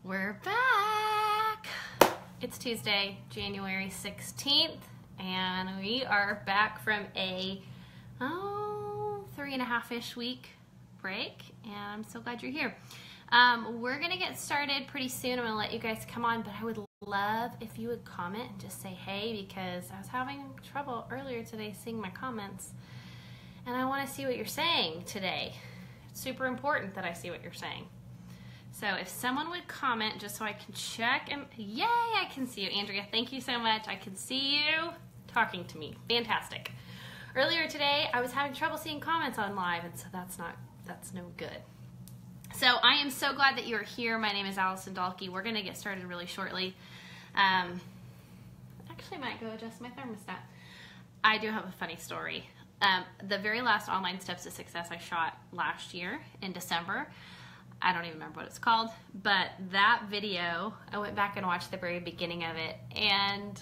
We're back. It's Tuesday, January 16th, and we are back from a 3.5-ish week break, and I'm so glad you're here. We're gonna get started pretty soon. I'm gonna let you guys come on, but I would love if you would comment and just say hey, because I was having trouble earlier today seeing my comments, and I want to see what you're saying today. It's super important that I see what you're saying. So if someone would comment just so I can check, and yay, I can see you. Andrea, thank you so much. I can see you talking to me. Fantastic. Earlier today, I was having trouble seeing comments on live, and so that's no good. So I am so glad that you're here. My name is Allison Dalkey. We're gonna get started really shortly. Actually, I might go adjust my thermostat. I do have a funny story. The very last Online Steps to Success I shot last year in December. I don't even remember what it's called, but that video, I went back and watched the very beginning of it, and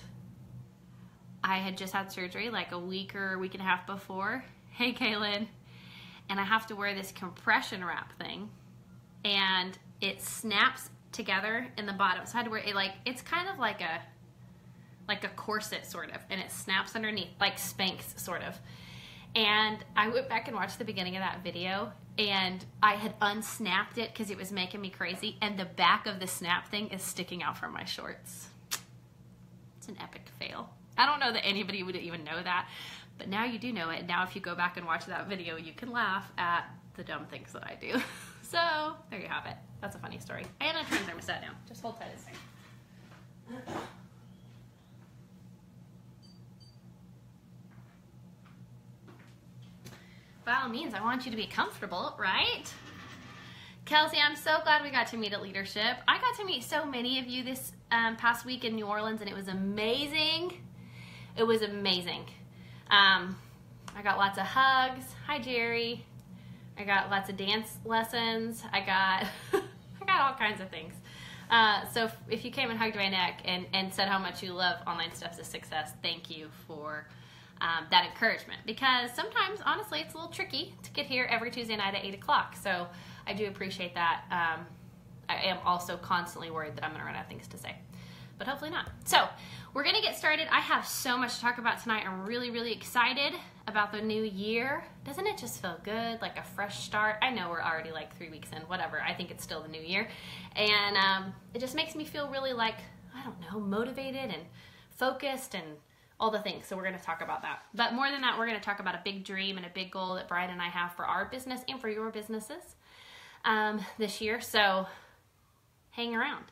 I had just had surgery like a week or a week and a half before. Hey, Kaylin. And I have to wear this compression wrap thing, and it snaps together in the bottom. So I had to wear it it's kind of like a corset sort of, and it snaps underneath, like Spanx sort of. And I went back and watched the beginning of that video, and I had unsnapped it because it was making me crazy, and the back of the snap thing is sticking out from my shorts. It's an epic fail. I don't know that anybody would even know that, but now you do know it. Now if you go back and watch that video, you can laugh at the dumb things that I do. So there you have it. That's a funny story. I am going to turn the thermostat down. Just hold tight a second. By all means, I want you to be comfortable, right? Kelsey, I'm so glad we got to meet at Leadership. I got to meet so many of you this past week in New Orleans, and it was amazing. It was amazing. I got lots of hugs. Hi, Jerry. I got lots of dance lessons. I got all kinds of things. So if you came and hugged my neck and said how much you love Online Steps to Success, thank you for that encouragement, because sometimes, honestly, it's a little tricky to get here every Tuesday night at 8 o'clock. So I do appreciate that. I am also constantly worried that I'm going to run out of things to say, but hopefully not. So we're going to get started. I have so much to talk about tonight. I'm really, really excited about the new year. Doesn't it just feel good, like a fresh start? I know we're already like 3 weeks in, whatever. I think it's still the new year. And it just makes me feel really like, I don't know, motivated and focused and all the things. So we're going to talk about that. But more than that, we're going to talk about a big dream and a big goal that Brian and I have for our business and for your businesses this year. So hang around.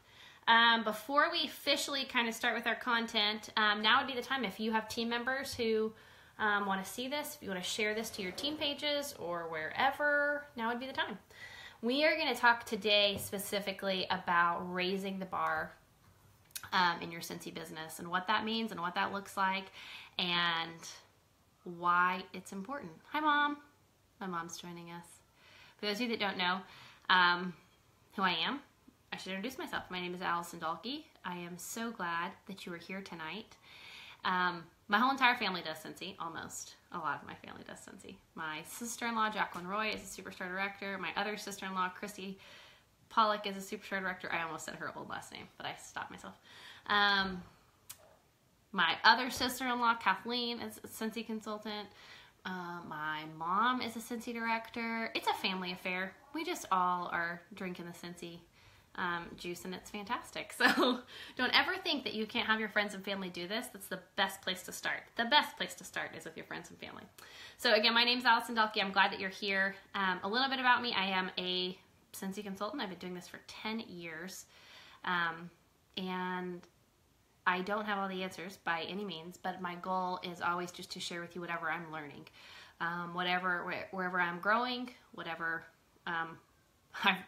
Before we officially kind of start with our content, now would be the time if you have team members who want to see this, if you want to share this to your team pages or wherever, now would be the time. We are going to talk today specifically about raising the bar in your Scentsy business, and what that means and what that looks like and why it's important. Hi, Mom. My mom's joining us. For those of you that don't know who I am, I should introduce myself. My name is Allison Dalkey. I am so glad that you are here tonight. My whole entire family does Scentsy, almost. A lot of my family does Scentsy. My sister-in-law, Jacqueline Roy, is a Superstar Director. My other sister-in-law, Christy Pollock, is a Superstar Director. I almost said her old last name, but I stopped myself. My other sister-in-law, Kathleen, is a Scentsy consultant. My mom is a Scentsy director. It's a family affair. We just all are drinking the Scentsy juice, and it's fantastic. So don't ever think that you can't have your friends and family do this. That's the best place to start. The best place to start is with your friends and family. So again, my name's Allison Dalkey. I'm glad that you're here. A little bit about me. I am a Scentsy consultant. I've been doing this for 10 years. And I don't have all the answers by any means, but my goal is always just to share with you whatever I'm learning, wherever I'm growing, whatever.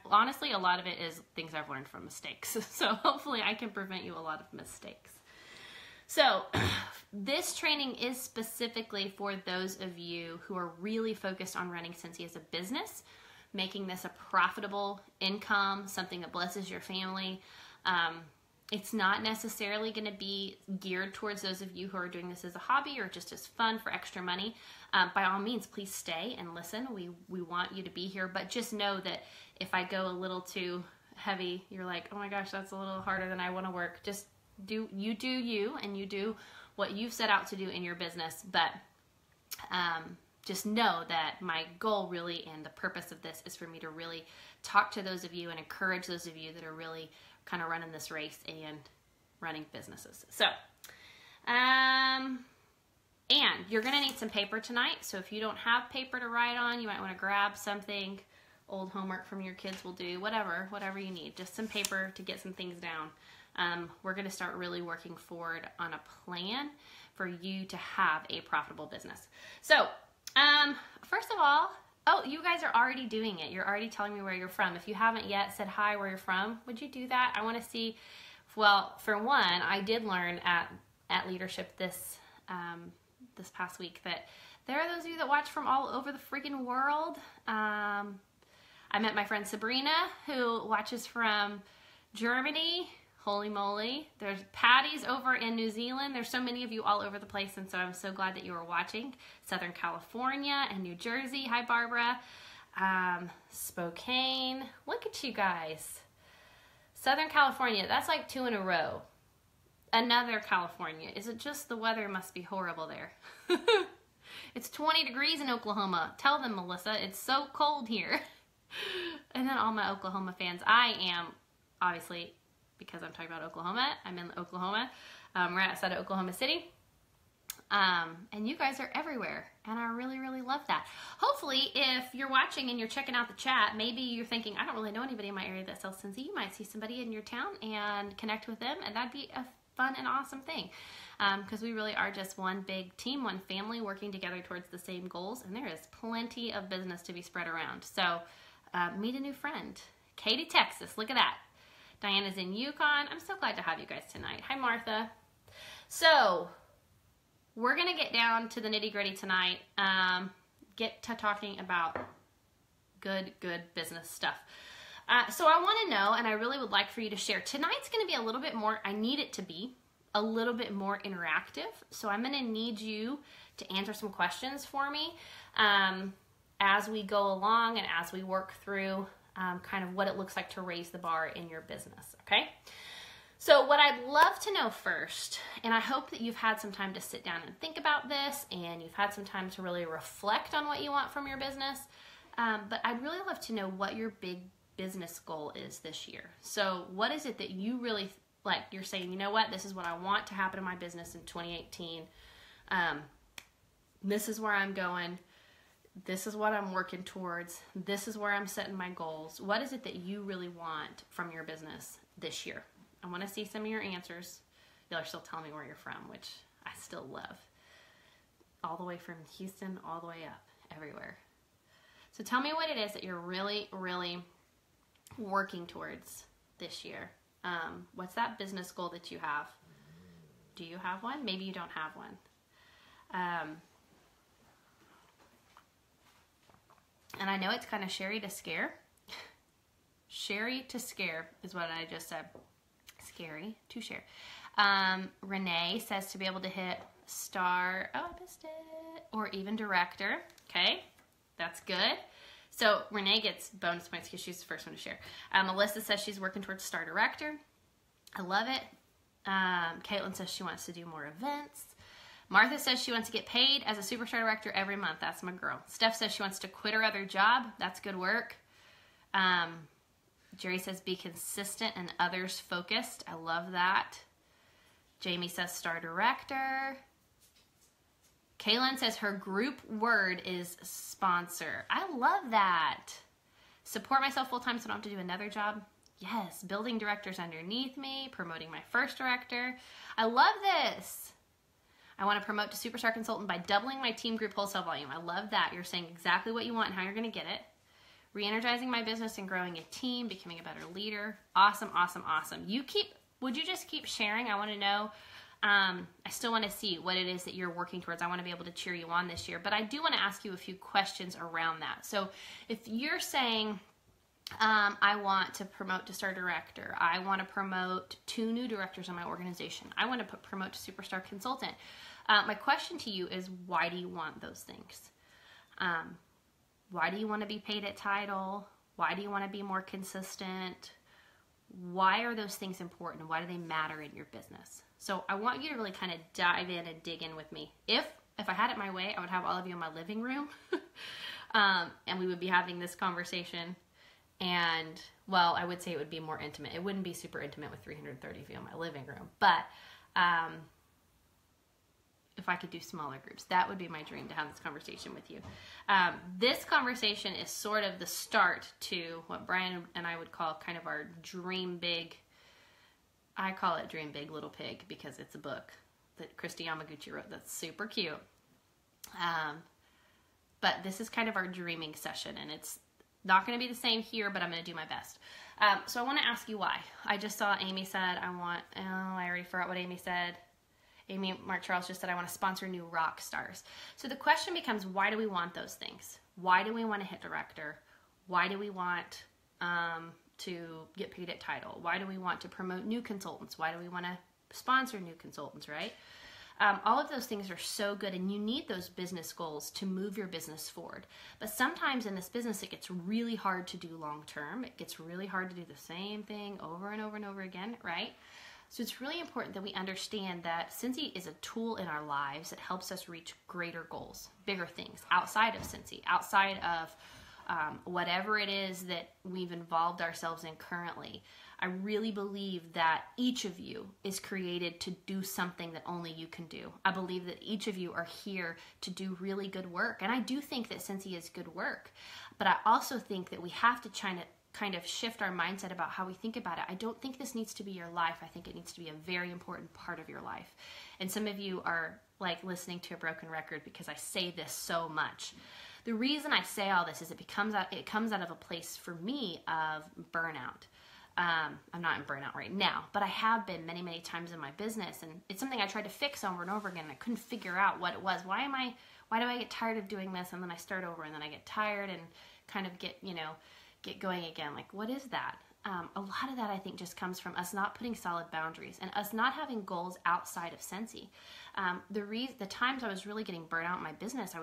Honestly, a lot of it is things I've learned from mistakes. So hopefully I can prevent you a lot of mistakes. So this training is specifically for those of you who are really focused on running Scentsy as a business, making this a profitable income, something that blesses your family. It's not necessarily going to be geared towards those of you who are doing this as a hobby or just as fun for extra money. By all means, please stay and listen. We want you to be here, but just know that if I go a little too heavy, you're like, oh my gosh, that's a little harder than I want to work. Just do you, and you do what you've set out to do in your business. But just know that my goal really and the purpose of this is for me to really talk to those of you and encourage those of you that are really kind of running this race and running businesses. So, and you're going to need some paper tonight. So if you don't have paper to write on, you might want to grab something. Old homework from your kids will do, whatever you need. Just some paper to get some things down. We're going to start really working forward on a plan for you to have a profitable business. So, first of all, oh, you guys are already doing it. You're already telling me where you're from. If you haven't yet said hi, where you're from, would you do that? I want to see. Well, for one, I did learn at Leadership this past week that there are those of you that watch from all over the freaking world. I met my friend Sabrina, who watches from Germany. Holy moly. There's Patty's over in New Zealand. There's so many of you all over the place, and so I'm so glad that you are watching. Southern California and New Jersey. Hi, Barbara. Spokane. Look at you guys. Southern California. That's like 2 in a row. Another California. Is it just the weather must be horrible there? It's 20 degrees in Oklahoma. Tell them, Melissa. It's so cold here. And then all my Oklahoma fans. I am, obviously, because I'm talking about Oklahoma, I'm in Oklahoma. Right outside of Oklahoma City. And you guys are everywhere. And I really, really love that. Hopefully, if you're watching and you're checking out the chat, maybe you're thinking, I don't really know anybody in my area that sells Scentsy. You might see somebody in your town and connect with them. And that'd be a fun and awesome thing. Because we really are just one big team, one family working together towards the same goals. And there is plenty of business to be spread around. So meet a new friend. Katy, Texas. Look at that. Diana's in Yukon. I'm so glad to have you guys tonight. Hi, Martha. So, we're going to get down to the nitty-gritty tonight. Get to talking about good business stuff. So, I want to know, and I really would like for you to share. Tonight's going to be a little bit more, I need it to be, a little bit more interactive. So, I'm going to need you to answer some questions for me as we go along and as we work through kind of what it looks like to raise the bar in your business, okay? So what I'd love to know first, and I hope that you've had some time to sit down and think about this, and you've had some time to really reflect on what you want from your business, but I'd really love to know what your big business goal is this year. So what is it that you really, like, you're saying, you know what, this is what I want to happen in my business in 2018. This is where I'm going. This is what I'm working towards. This is where I'm setting my goals. What is it that you really want from your business this year? I want to see some of your answers. Y'all are still telling me where you're from, which I still love. All the way from Houston, all the way up, everywhere. So tell me what it is that you're really, really working towards this year. What's that business goal that you have? Do you have one? Maybe you don't have one. And I know it's kind of sherry to scare. Sherry to scare is what I just said. Scary to share. Renee says to be able to hit star, oh, I missed it, or even director. Okay, that's good. So Renee gets bonus points because she's the first one to share. Melissa says she's working towards star director. I love it. Caitlin says she wants to do more events. Martha says she wants to get paid as a Superstar Director every month. That's my girl. Steph says she wants to quit her other job. That's good work. Jerry says be consistent and others focused. I love that. Jamie says Star Director. Kaylin says her group word is sponsor. I love that. Support myself full-time so I don't have to do another job. Yes. Building directors underneath me. Promoting my first director. I love this. I want to promote to Superstar Consultant by doubling my team group wholesale volume. I love that. You're saying exactly what you want and how you're going to get it. Re-energizing my business and growing a team, becoming a better leader. Awesome, awesome, awesome. Would you just keep sharing? I want to know. I still want to see what it is that you're working towards. I want to be able to cheer you on this year. But I do want to ask you a few questions around that. So if you're saying, I want to promote to Star Director. I want to promote 2 new directors in my organization. I want to promote to Superstar Consultant. My question to you is, why do you want those things? Why do you want to be paid at title? Why do you want to be more consistent? why are those things important? Why do they matter in your business? So I want you to really kind of dive in and dig in with me. If I had it my way, I would have all of you in my living room and we would be having this conversation. And, well, I would say it would be more intimate. It wouldn't be super intimate with 330 of you in my living room. But if I could do smaller groups, that would be my dream, to have this conversation with you. This conversation is sort of the start to what Brian and I would call kind of our dream big. I call it Dream Big Little Pig because it's a book that Christy Yamaguchi wrote that's super cute. But this is kind of our dreaming session, and it's not going to be the same here, but I'm going to do my best. So I want to ask you why. I just saw Amy said, I already forgot what Amy said. Amy Mark Charles just said, I want to sponsor new rock stars. So the question becomes, why do we want those things? Why do we want to hit director? Why do we want to get paid at title? Why do we want to promote new consultants? Why do we want to sponsor new consultants, right? All of those things are so good, and you need those business goals to move your business forward. But sometimes in this business, it gets really hard to do long term. It gets really hard to do the same thing over and over and over again, right? So it's really important that we understand that Scentsy is a tool in our lives that helps us reach greater goals, bigger things outside of Scentsy, outside of whatever it is that we've involved ourselves in currently. I really believe that each of you is created to do something that only you can do. I believe that each of you are here to do really good work. And I do think that Scentsy is good work. But I also think that we have to kind of shift our mindset about how we think about it. I don't think this needs to be your life. I think it needs to be a very important part of your life. And some of you are like listening to a broken record because I say this so much. The reason I say all this is it comes out of a place for me of burnout. I'm not in burnout right now, but I have been many, many times in my business, and it's something I tried to fix over and over again. And I couldn't figure out what it was. Why do I get tired of doing this? And then I start over, and then I get tired and kind of get going again. Like, what is that? A lot of that, I think, just comes from us not putting solid boundaries and us not having goals outside of Scentsy. The times I was really getting burnt out in my business,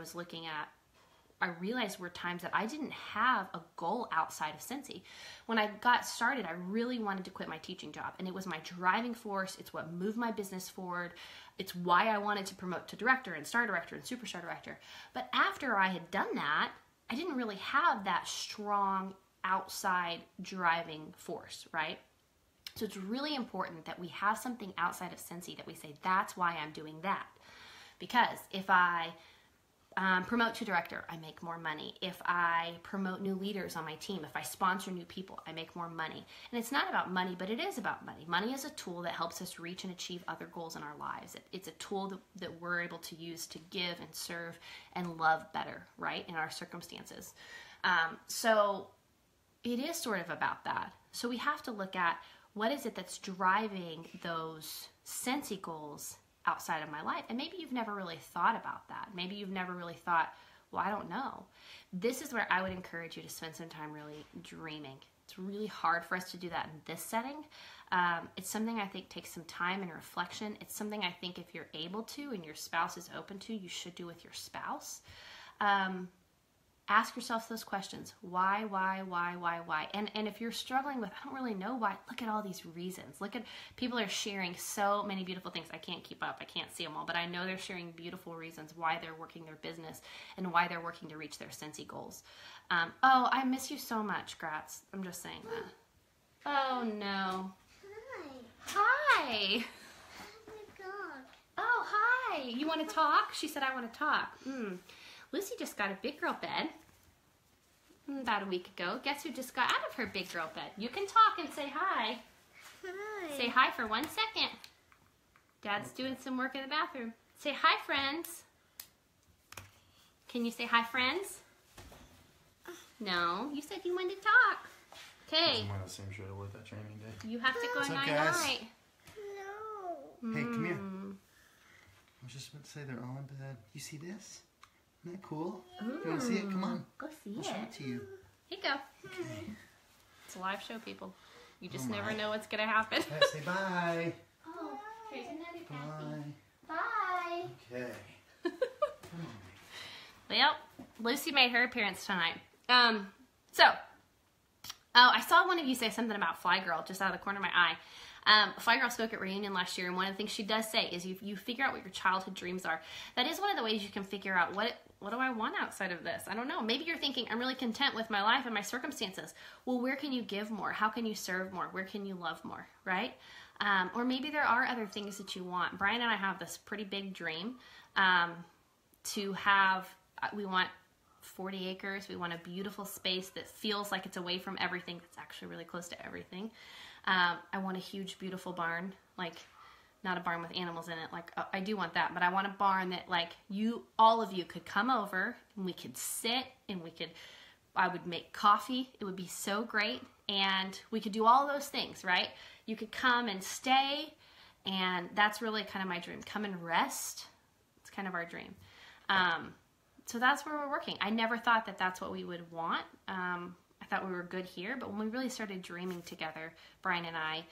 I realized were times that I didn't have a goal outside of Scentsy. When I got started, I really wanted to quit my teaching job, and it was my driving force. It's what moved my business forward. It's why I wanted to promote to director and star director and superstar director. But after I had done that, I didn't really have that strong outside driving force, right? So it's really important that we have something outside of Scentsy that we say, that's why I'm doing that. Because if I promote to director, I make more money. If I promote new leaders on my team, if I sponsor new people, I make more money. And it's not about money, but it is about money. Money is a tool that helps us reach and achieve other goals in our lives. It's a tool that we're able to use to give and serve and love better, right, in our circumstances. So it is sort of about that. So we have to look at what is it that's driving those Scentsy goals outside of my life. And maybe you've never really thought about that. Maybe you've never really thought, well, I don't know. This is where I would encourage you to spend some time really dreaming. It's really hard for us to do that in this setting. It's something I think takes some time and reflection. It's something I think if you're able to and your spouse is open to, you should do with your spouse. Ask yourself those questions. Why? And if you're struggling with, I don't really know why, look at all these reasons. Look at, people are sharing so many beautiful things. I can't keep up. I can't see them all, but I know they're sharing beautiful reasons why they're working their business and why they're working to reach their Scentsy goals. Oh, I miss you so much, Gratz. I'm just saying that. Oh, no. Hi. Oh my God. Oh, hi. You want to talk? She said, I want to talk. Lucy just got a big girl bed about a week ago. Guess who just got out of her big girl bed? You can talk and say hi. Hi. Say hi for 1 second. Dad's doing some work in the bathroom. Say hi, friends. Can you say hi, friends? No, you said you wanted to talk. Okay. I'm wearing the same shirt I wore that training day. You have to go What's up, night-night. No. Hey, come here. I was just about to say they're all in bed. You see this? Isn't that cool? You want to see it? Come on. Go see I'll show it. it to you. Here you go. Okay. It's a live show, people. You just Oh, never my. know what's going to happen. Hey, say bye. Oh, here's another Bye. Bye. Okay. Come on. Well, Lucy made her appearance tonight. So, Oh, I saw one of you say something about Fly Girl just out of the corner of my eye. Fly Girl spoke at Reunion last year, and one of the things she does say is you figure out what your childhood dreams are. That is one of the ways you can figure out what do I want outside of this? I don't know. Maybe you're thinking, I'm really content with my life and my circumstances. Well, where can you give more? How can you serve more? Where can you love more, right? Or maybe there are other things that you want. Brian and I have this pretty big dream to have, we want 40 acres. We want a beautiful space that feels like it's away from everything. That's actually really close to everything. I want a huge, beautiful barn, like not a barn with animals in it. Like I do want that, but I want a barn that like all of you could come over and we could sit and I would make coffee. It would be so great. And we could do all those things, right? You could come and stay. And that's really kind of my dream. Come and rest. It's kind of our dream. So that's where we're working. I never thought that that's what we would want. I thought we were good here, but when we really started dreaming together, Brian and I,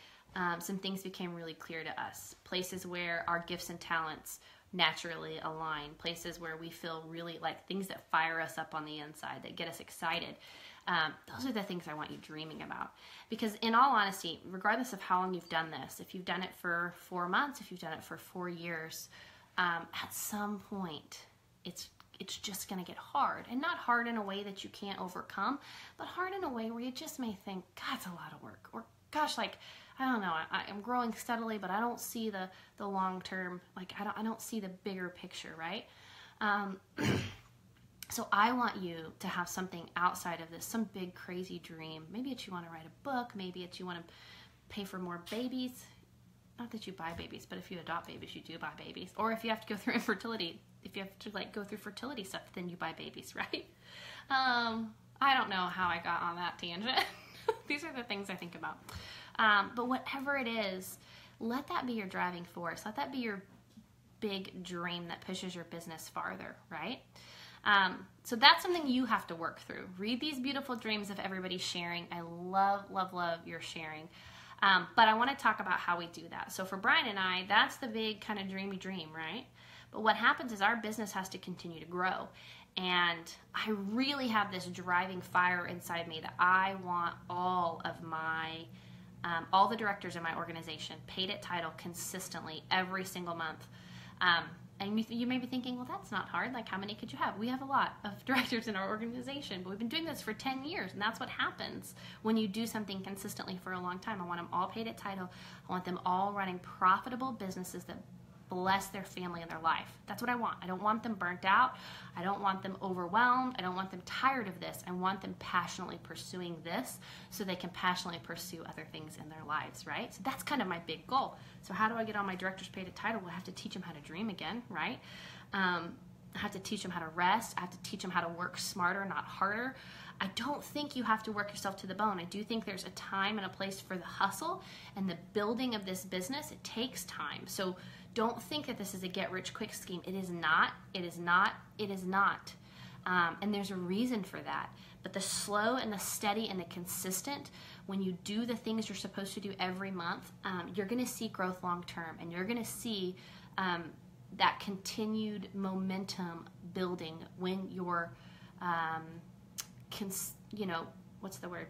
some things became really clear to us. Places where our gifts and talents naturally align. Places where we feel really like things that fire us up on the inside, that get us excited. Those are the things I want you dreaming about. Because in all honesty, regardless of how long you've done this, if you've done it for 4 months, if you've done it for 4 years, at some point, it's just going to get hard. And not hard in a way that you can't overcome, but hard in a way where you just may think, God, it's a lot of work. Or, gosh, like, I don't know, I'm growing steadily, but I don't see the long term, like, I don't see the bigger picture, right? So I want you to have something outside of this, some big, crazy dream. Maybe it's you want to write a book. Maybe it's you want to pay for more babies. Not that you buy babies, but if you adopt babies, you do buy babies. Or if you have to go through infertility, if you have to like go through fertility stuff, then you buy babies, right? I don't know how I got on that tangent. These are the things I think about. But whatever it is, let that be your driving force. Let that be your big dream that pushes your business farther, right? So that's something you have to work through. Read these beautiful dreams of everybody sharing. I love, love, love your sharing. But I want to talk about how we do that. So for Brian and I, that's the big kind of dreamy dream, right? But what happens is our business has to continue to grow. And I really have this driving fire inside me that I want all of my, all the directors in my organization paid at title consistently every single month. And you may be thinking, well, that's not hard. Like, how many could you have? We have a lot of directors in our organization, but we've been doing this for 10 years, and that's what happens when you do something consistently for a long time. I want them all paid at title. I want them all running profitable businesses that bless their family and their life. That's what I want. I don't want them burnt out. I don't want them overwhelmed. I don't want them tired of this. I want them passionately pursuing this so they can passionately pursue other things in their lives, right? So that's kind of my big goal. So how do I get all my directors paid at title? Well, I have to teach them how to dream again, right? I have to teach them how to rest. I have to teach them how to work smarter, not harder. I don't think you have to work yourself to the bone. I do think there's a time and a place for the hustle and the building of this business. It takes time. So don't think that this is a get-rich-quick scheme. It is not. It is not. It is not. And there's a reason for that. But the slow and the steady and the consistent, when you do the things you're supposed to do every month, you're going to see growth long-term. And you're going to see that continued momentum building when you're, what's the word?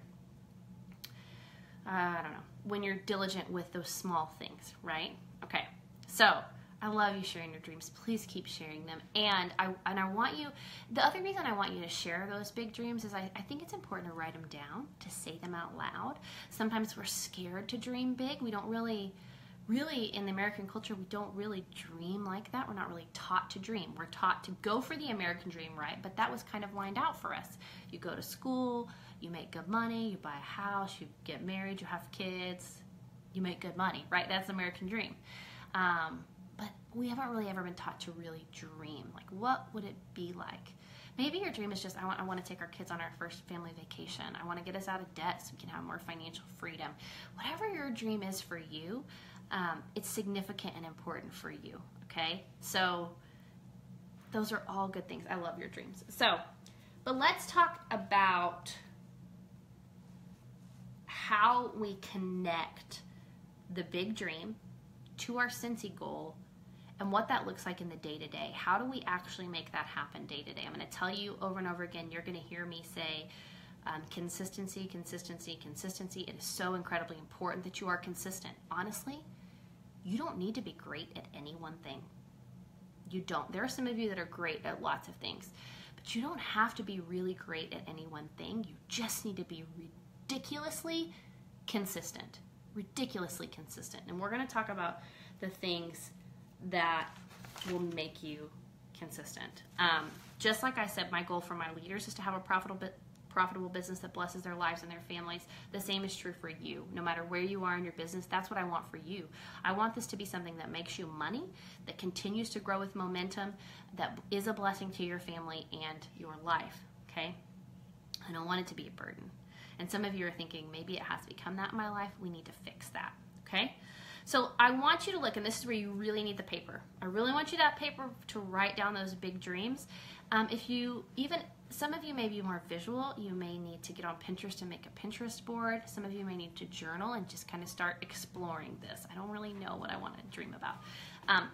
I don't know. When you're diligent with those small things, right? Okay. So I love you sharing your dreams. Please keep sharing them. And I want you, the other reason I want you to share those big dreams is I think it's important to write them down, to say them out loud. Sometimes we're scared to dream big. We don't really in the American culture, we don't really dream like that. We're not really taught to dream. We're taught to go for the American dream, right? But that was kind of lined out for us. You go to school, you make good money, you buy a house, you get married, you have kids, you make good money, right? That's the American dream. But we haven't really ever been taught to really dream. Like, what would it be like? Maybe your dream is just, I want to take our kids on our first family vacation. I want to get us out of debt so we can have more financial freedom. Whatever your dream is for you, it's significant and important for you, okay? So those are all good things. I love your dreams. So, but let's talk about how we connect the big dream to our Scentsy goal and what that looks like in the day-to-day. How do we actually make that happen day-to-day? I'm going to tell you over and over again, you're going to hear me say, Consistency, consistency, consistency. It is so incredibly important that you are consistent. Honestly, you don't need to be great at any one thing. You don't. There are some of you that are great at lots of things, but you don't have to be really great at any one thing. You just need to be ridiculously consistent. Ridiculously consistent. And we're going to talk about the things that will make you consistent. Just like I said, my goal for my leaders is to have a profitable business that blesses their lives and their families. The same is true for you. No matter where you are in your business, that's what I want for you. I want this to be something that makes you money, that continues to grow with momentum, that is a blessing to your family and your life, okay? I don't want it to be a burden. And some of you are thinking, maybe it has become that in my life. We need to fix that, okay? So I want you to look, and this is where you really need the paper. I really want you that paper to write down those big dreams. Some of you may be more visual. You may need to get on Pinterest and make a Pinterest board. Some of you may need to journal and just kind of start exploring this. I don't really know what I want to dream about.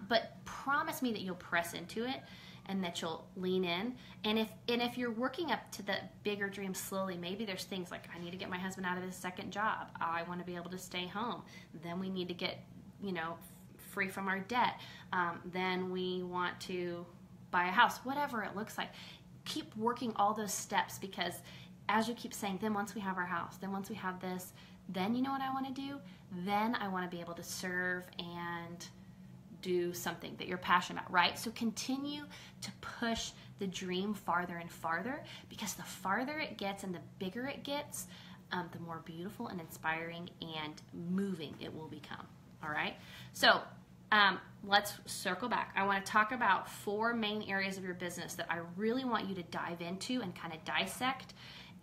But promise me that you'll press into it and that you'll lean in. And if you're working up to the bigger dream slowly, maybe there's things like, I need to get my husband out of his second job. I want to be able to stay home. Then we need to get, free from our debt. Then we want to buy a house, whatever it looks like. Keep working all those steps, because as you keep saying, then once we have our house, then once we have this, then you know what I want to do? Then I want to be able to serve and do something that you're passionate about, right? So continue to push the dream farther and farther, because the farther it gets and the bigger it gets, the more beautiful and inspiring and moving it will become, all right? So let's circle back. I want to talk about 4 main areas of your business that I really want you to dive into and kind of dissect.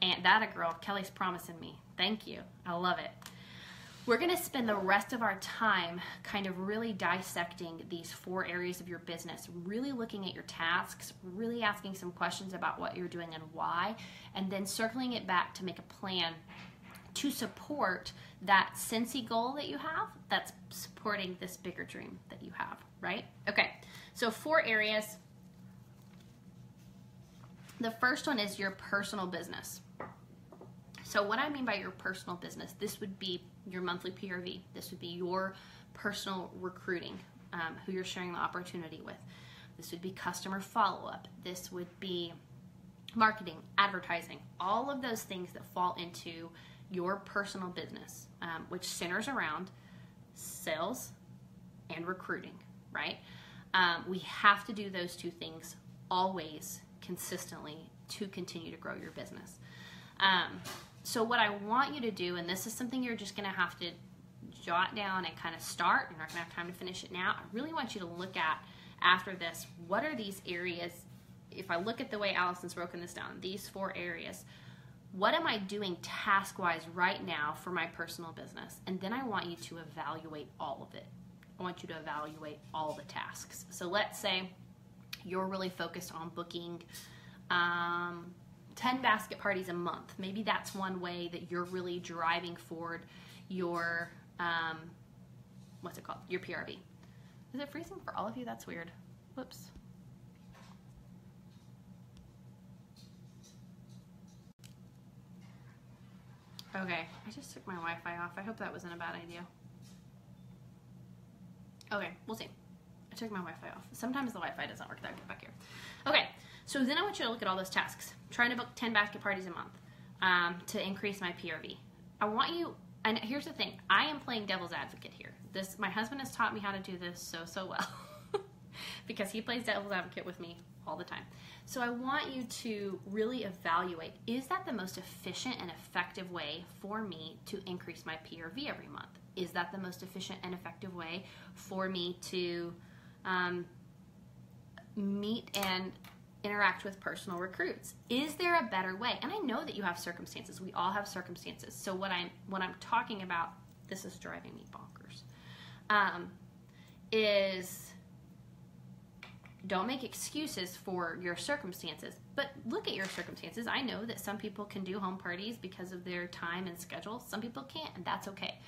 And that a girl, Kelly's promising me. Thank you. I love it. We're going to spend the rest of our time kind of really dissecting these 4 areas of your business, really looking at your tasks, really asking some questions about what you're doing and why, and then circling it back to make a plan to support that Scentsy goal that you have that's supporting this bigger dream that you have, right? Okay, so 4 areas. The first one is your personal business. So what I mean by your personal business, this would be your monthly PRV. This would be your personal recruiting, who you're sharing the opportunity with. This would be customer follow-up. This would be marketing, advertising, all of those things that fall into your personal business, which centers around sales and recruiting, right? We have to do those 2 things always consistently to continue to grow your business. So what I want you to do, and this is something you're just going to have to jot down and kind of start, you're not going to have time to finish it now. I really want you to look at, after this, what are these areas? If I look at the way Allison's broken this down, these 4 areas, what am I doing task-wise right now for my personal business? And then I want you to evaluate all of it. I want you to evaluate all the tasks. So let's say you're really focused on booking 10 basket parties a month. Maybe that's one way that you're really driving forward your, what's it called? Your PRV. Is it freezing for all of you? That's weird. Whoops. Okay, I just took my Wi-Fi off. I hope that wasn't a bad idea. Okay, we'll see. I took my Wi-Fi off. Sometimes the Wi-Fi doesn't work that good back here. Okay, so then I want you to look at all those tasks. Trying to book 10 basket parties a month to increase my PRV. I want you, and here's the thing, I am playing devil's advocate here. My husband has taught me how to do this so well because he plays devil's advocate with me all the time. So I want you to really evaluate, is that the most efficient and effective way for me to increase my PRV every month? Is that the most efficient and effective way for me to meet and interact with personal recruits? Is there a better way? And I know that you have circumstances. We all have circumstances. So what I'm talking about, this is driving me bonkers, is don't make excuses for your circumstances, but look at your circumstances. I know that some people can do home parties because of their time and schedule. Some people can't, and that's okay.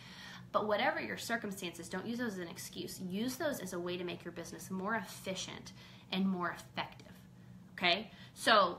But whatever your circumstances, don't use those as an excuse. Use those as a way to make your business more efficient and more effective, okay? So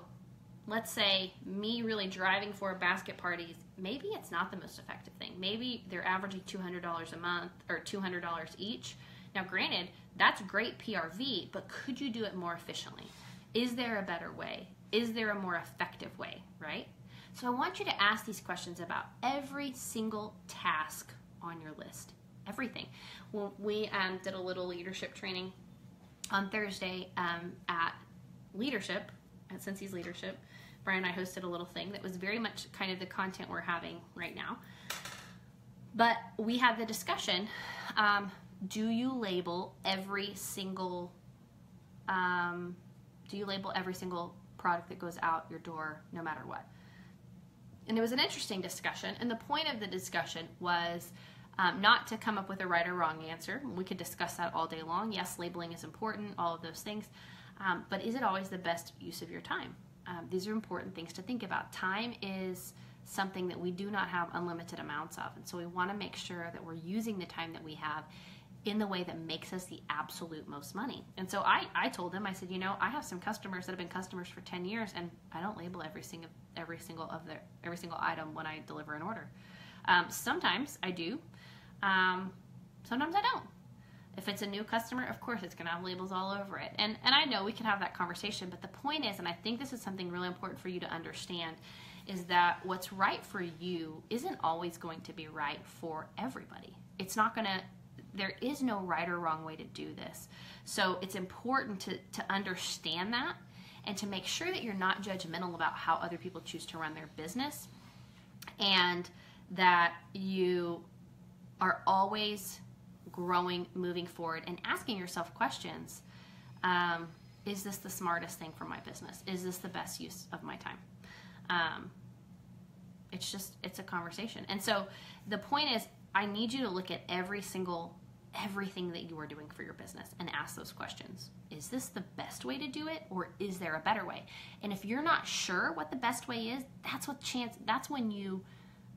let's say me really driving for basket parties, maybe it's not the most effective thing. Maybe they're averaging $200 a month or $200 each. Now, granted, that's great PRV, but could you do it more efficiently? Is there a better way? Is there a more effective way, right? So I want you to ask these questions about every single task on your list. Everything. Well, we did a little leadership training on Thursday at Leadership, at Cincy's Leadership. Brian and I hosted a little thing that was very much kind of the content we're having right now. But we had the discussion, do you label every single product that goes out your door no matter what? And it was an interesting discussion, and the point of the discussion was not to come up with a right or wrong answer. We could discuss that all day long. Yes, labeling is important, all of those things, but is it always the best use of your time? These are important things to think about. Time is something that we do not have unlimited amounts of, and so we want to make sure that we're using the time that we have in the way that makes us the absolute most money. And so I told them, I said, I have some customers that have been customers for 10 years, and I don't label every single item when I deliver an order. Sometimes I do. Sometimes I don't. If it's a new customer, of course it's going to have labels all over it. And I know we can have that conversation, but the point is, and I think this is something really important for you to understand, is that what's right for you isn't always going to be right for everybody. There is no right or wrong way to do this. So it's important to understand that and to make sure that you're not judgmental about how other people choose to run their business, and that you are always growing, moving forward, and asking yourself questions. Is this the smartest thing for my business? Is this the best use of my time? It's a conversation. And so the point is, I need you to look at everything that you are doing for your business and ask those questions. Is this the best way to do it, or is there a better way? And if you're not sure what the best way is, that's when you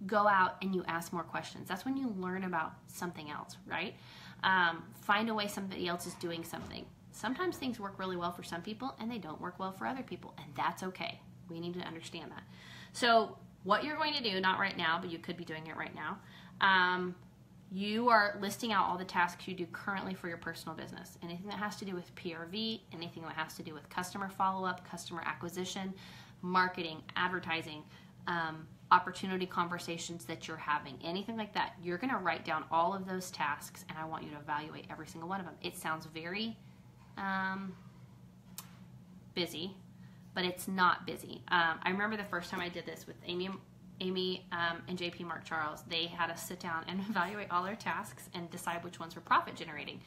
go out and you ask more questions. That's when you learn about something else, right? Find a way somebody else is doing something. Sometimes things work really well for some people and they don't work well for other people, and that's okay. We need to understand that. So what you're going to do, not right now, but you could be doing it right now, you are listing out all the tasks you do currently for your personal business. Anything that has to do with PRV, anything that has to do with customer follow-up, customer acquisition, marketing, advertising, opportunity conversations that you're having, anything like that. You're going to write down all of those tasks, and I want you to evaluate every single one of them. It sounds very busy, but it's not busy. I remember the first time I did this with Amy and JP Mark Charles. They had us sit down and evaluate all their tasks and decide which ones were profit generating.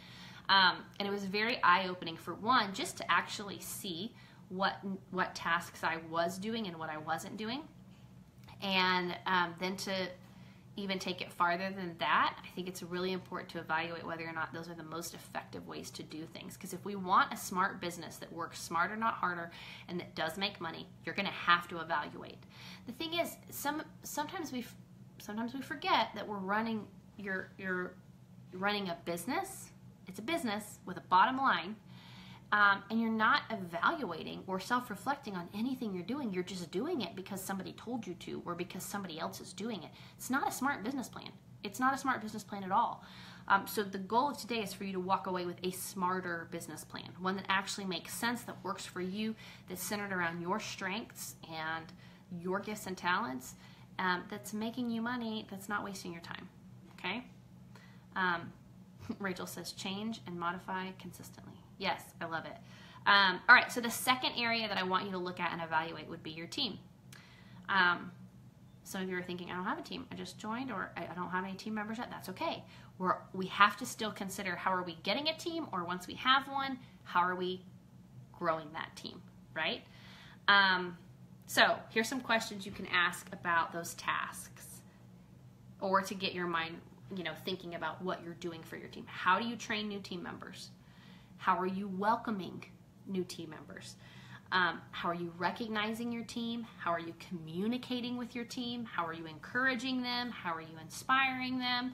And it was very eye-opening, for one, just to actually see what tasks I was doing and what I wasn't doing. And then to even take it farther than that, I think it's really important to evaluate whether or not those are the most effective ways to do things. Because if we want a smart business that works smarter, not harder, and that does make money, you're going to have to evaluate. The thing is, sometimes we forget that we're running you're running a business. It's a business with a bottom line. And you're not evaluating or self-reflecting on anything you're doing. You're just doing it because somebody told you to, or because somebody else is doing it. It's not a smart business plan. It's not a smart business plan at all. So the goal of today is for you to walk away with a smarter business plan, one that actually makes sense, that works for you, that's centered around your strengths and your gifts and talents, that's making you money, that's not wasting your time. Okay? Rachel says change and modify consistently. Yes, I love it. All right, so the second area that I want you to look at and evaluate would be your team. Some of you are thinking, I don't have a team. I just joined, or I don't have any team members yet. That's okay. We have to still consider, how are we getting a team, or once we have one, how are we growing that team, right? So here's some questions you can ask about those tasks, or to get your mind, thinking about what you're doing for your team. How do you train new team members? How are you welcoming new team members? How are you recognizing your team? How are you communicating with your team? How are you encouraging them? How are you inspiring them?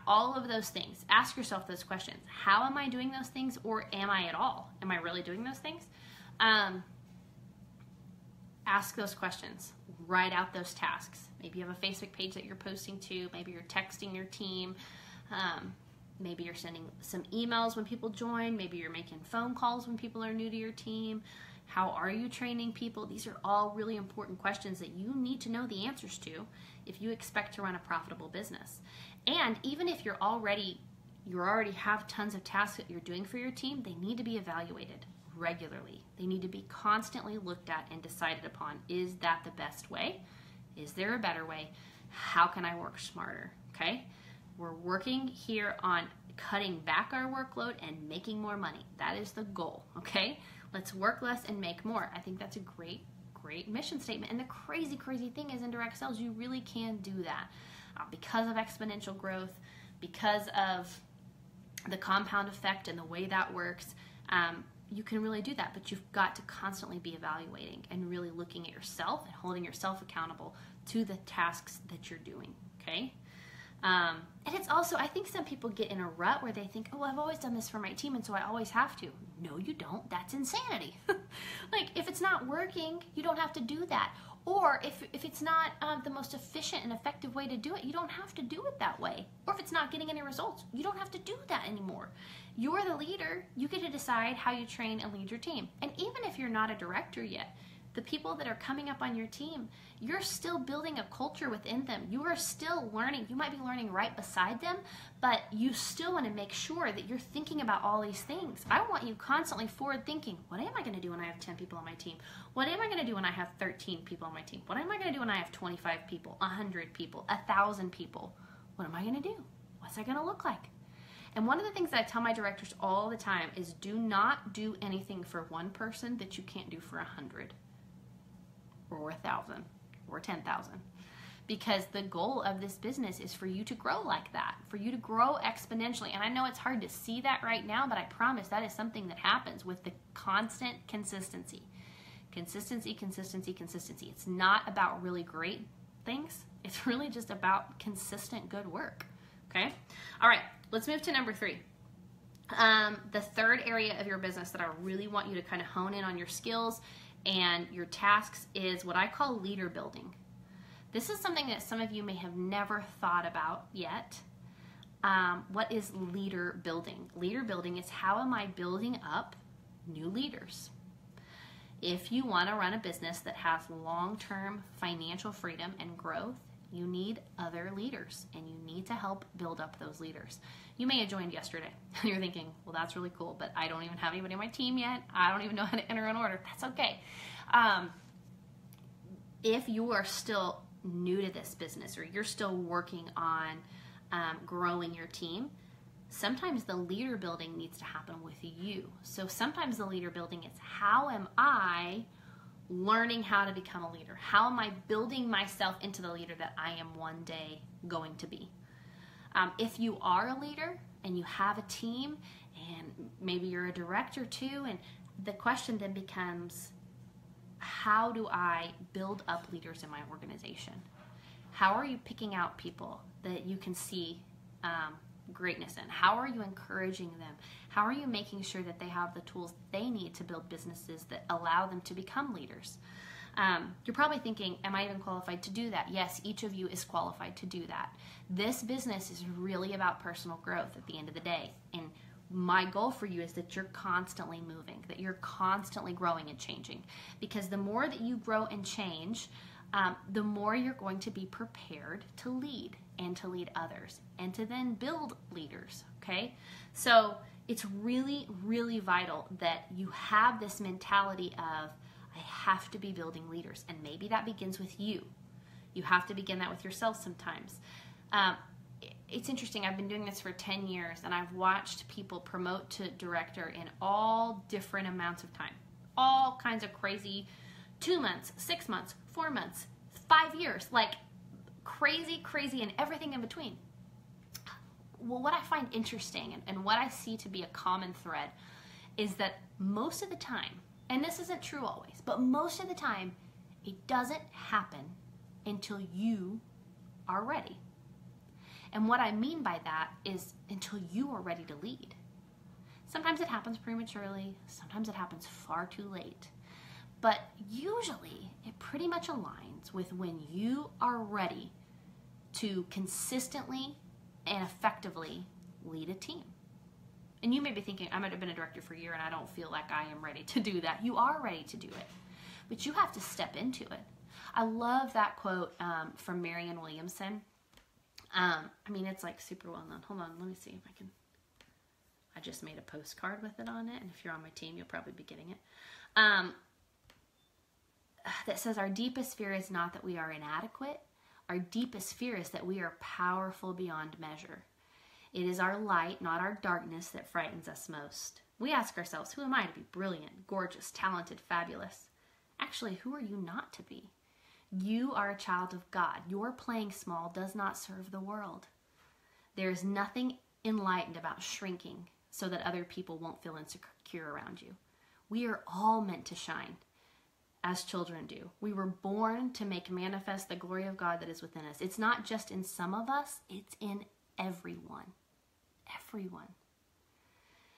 All of those things. Ask yourself those questions. How am I doing those things, or am I at all? Am I really doing those things? Ask those questions. Write out those tasks. Maybe you have a Facebook page that you're posting to. Maybe you're texting your team. Maybe you're sending some emails when people join. Maybe you're making phone calls when people are new to your team. How are you training people? These are all really important questions that you need to know the answers to if you expect to run a profitable business. And even if you already have tons of tasks that you're doing for your team, they need to be evaluated regularly. They need to be constantly looked at and decided upon. Is that the best way? Is there a better way? How can I work smarter? Okay? We're working here on cutting back our workload and making more money. That is the goal, okay? Let's work less and make more. I think that's a great mission statement. And the crazy thing is in direct sales, you really can do that. Because of exponential growth, because of the compound effect and the way that works, you can really do that. But you've got to constantly be evaluating and really looking at yourself and holding yourself accountable to the tasks that you're doing, okay? And it's also, I think some people get in a rut where they think, oh, I've always done this for my team, and so I always have to. No, you don't. That's insanity. Like, if it's not working, you don't have to do that. Or if it's not the most efficient and effective way to do it, you don't have to do it that way. Or if it's not getting any results, you don't have to do that anymore. You're the leader. You get to decide how you train and lead your team. And even if you're not a director yet, the people that are coming up on your team, you're still building a culture within them. You are still learning. You might be learning right beside them, but you still want to make sure that you're thinking about all these things. I want you constantly forward thinking, what am I going to do when I have 10 people on my team? What am I going to do when I have 13 people on my team? What am I going to do when I have 25 people, 100 people, 1,000 people? What am I going to do? What's that going to look like? And one of the things that I tell my directors all the time is do not do anything for one person that you can't do for 100. Or 1,000 or 10,000, because the goal of this business is for you to grow like that, for you to grow exponentially. And I know it's hard to see that right now, but I promise that is something that happens with the constant consistency. Consistency. It's not about really great things. It's really just about consistent good work. Okay? All right, let's move to number 3. The third area of your business that I really want you to kind of hone in on your skills and your tasks is what I call leader building. This is something that some of you may have never thought about yet. What is leader building? Leader building is how am I building up new leaders? If you want to run a business that has long-term financial freedom and growth, you need other leaders, and you need to help build up those leaders. You may have joined yesterday, and you're thinking, well, that's really cool, but I don't even have anybody on my team yet. I don't even know how to enter an order. That's okay. If you are still new to this business, or you're still working on growing your team, sometimes the leader building needs to happen with you. So sometimes the leader building is, how am I learning how to become a leader? How am I building myself into the leader that I am one day going to be? If you are a leader and you have a team, and maybe you're a director too, and the question then becomes, how do I build up leaders in my organization? How are you picking out people that you can see greatness in? How are you encouraging them? How are you making sure that they have the tools they need to build businesses that allow them to become leaders? You're probably thinking, am I even qualified to do that? Yes, each of you is qualified to do that. This business is really about personal growth at the end of the day. And my goal for you is that you're constantly moving, that you're constantly growing and changing. Because the more that you grow and change, the more you're going to be prepared to lead and to lead others and to then build leaders, okay? So it's really, really vital that you have this mentality of, I have to be building leaders. And maybe that begins with you. You have to begin that with yourself sometimes. It's interesting. I've been doing this for 10 years, and I've watched people promote to director in all different amounts of time. All kinds of crazy 2 months, 6 months, 4 months, 5 years, like crazy, and everything in between. Well, what I find interesting and what I see to be a common thread is that most of the time, and this isn't true always, but most of the time, it doesn't happen until you are ready. And what I mean by that is until you are ready to lead. Sometimes it happens prematurely, sometimes it happens far too late. But usually it pretty much aligns with when you are ready to consistently and effectively lead a team. And you may be thinking, I might have been a director for a year and I don't feel like I am ready to do that. You are ready to do it, but you have to step into it. I love that quote from Marianne Williamson. I mean, it's like super well known. Hold on, let me see if I can. I just made a postcard with it on it, and if you're on my team, you'll probably be getting it. That says, our deepest fear is not that we are inadequate. Our deepest fear is that we are powerful beyond measure. It is our light, not our darkness, that frightens us most. We ask ourselves, who am I to be brilliant, gorgeous, talented, fabulous? Actually, who are you not to be? You are a child of God. Your playing small does not serve the world. There is nothing enlightened about shrinking so that other people won't feel insecure around you. We are all meant to shine, as children do. We were born to make manifest the glory of God that is within us. It's not just in some of us, it's in everyone. Everyone.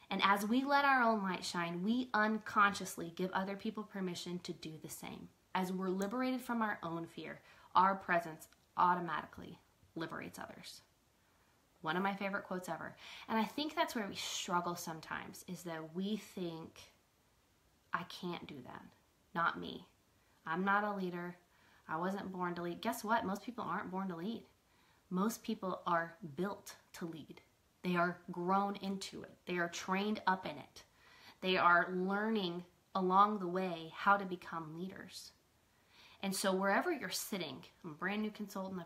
And as we let our own light shine, we unconsciously give other people permission to do the same. As we're liberated from our own fear, our presence automatically liberates others. One of my favorite quotes ever. And I think that's where we struggle sometimes, is that we think, I can't do that. Not me. I'm not a leader. I wasn't born to lead. Guess what? Most people aren't born to lead. Most people are built to lead. They are grown into it. They are trained up in it. They are learning along the way how to become leaders. And so wherever you're sitting, I'm a brand new consultant,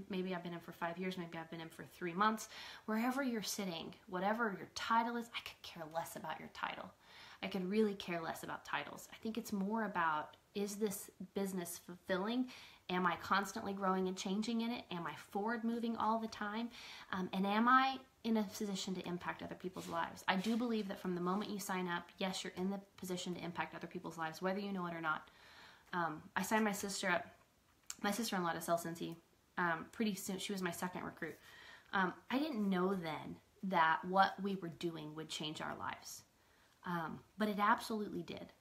maybe I've been in for 5 years, maybe I've been in for 3 months, wherever you're sitting, whatever your title is, I could care less about your title. I could really care less about titles. I think it's more about, is this business fulfilling? Am I constantly growing and changing in it? Am I forward moving all the time? And am I in a position to impact other people's lives? I do believe that from the moment you sign up, yes, you're in the position to impact other people's lives, whether you know it or not. I signed my sister-in-law to sell Cincy pretty soon. She was my second recruit. I didn't know then that what we were doing would change our lives. But it absolutely did.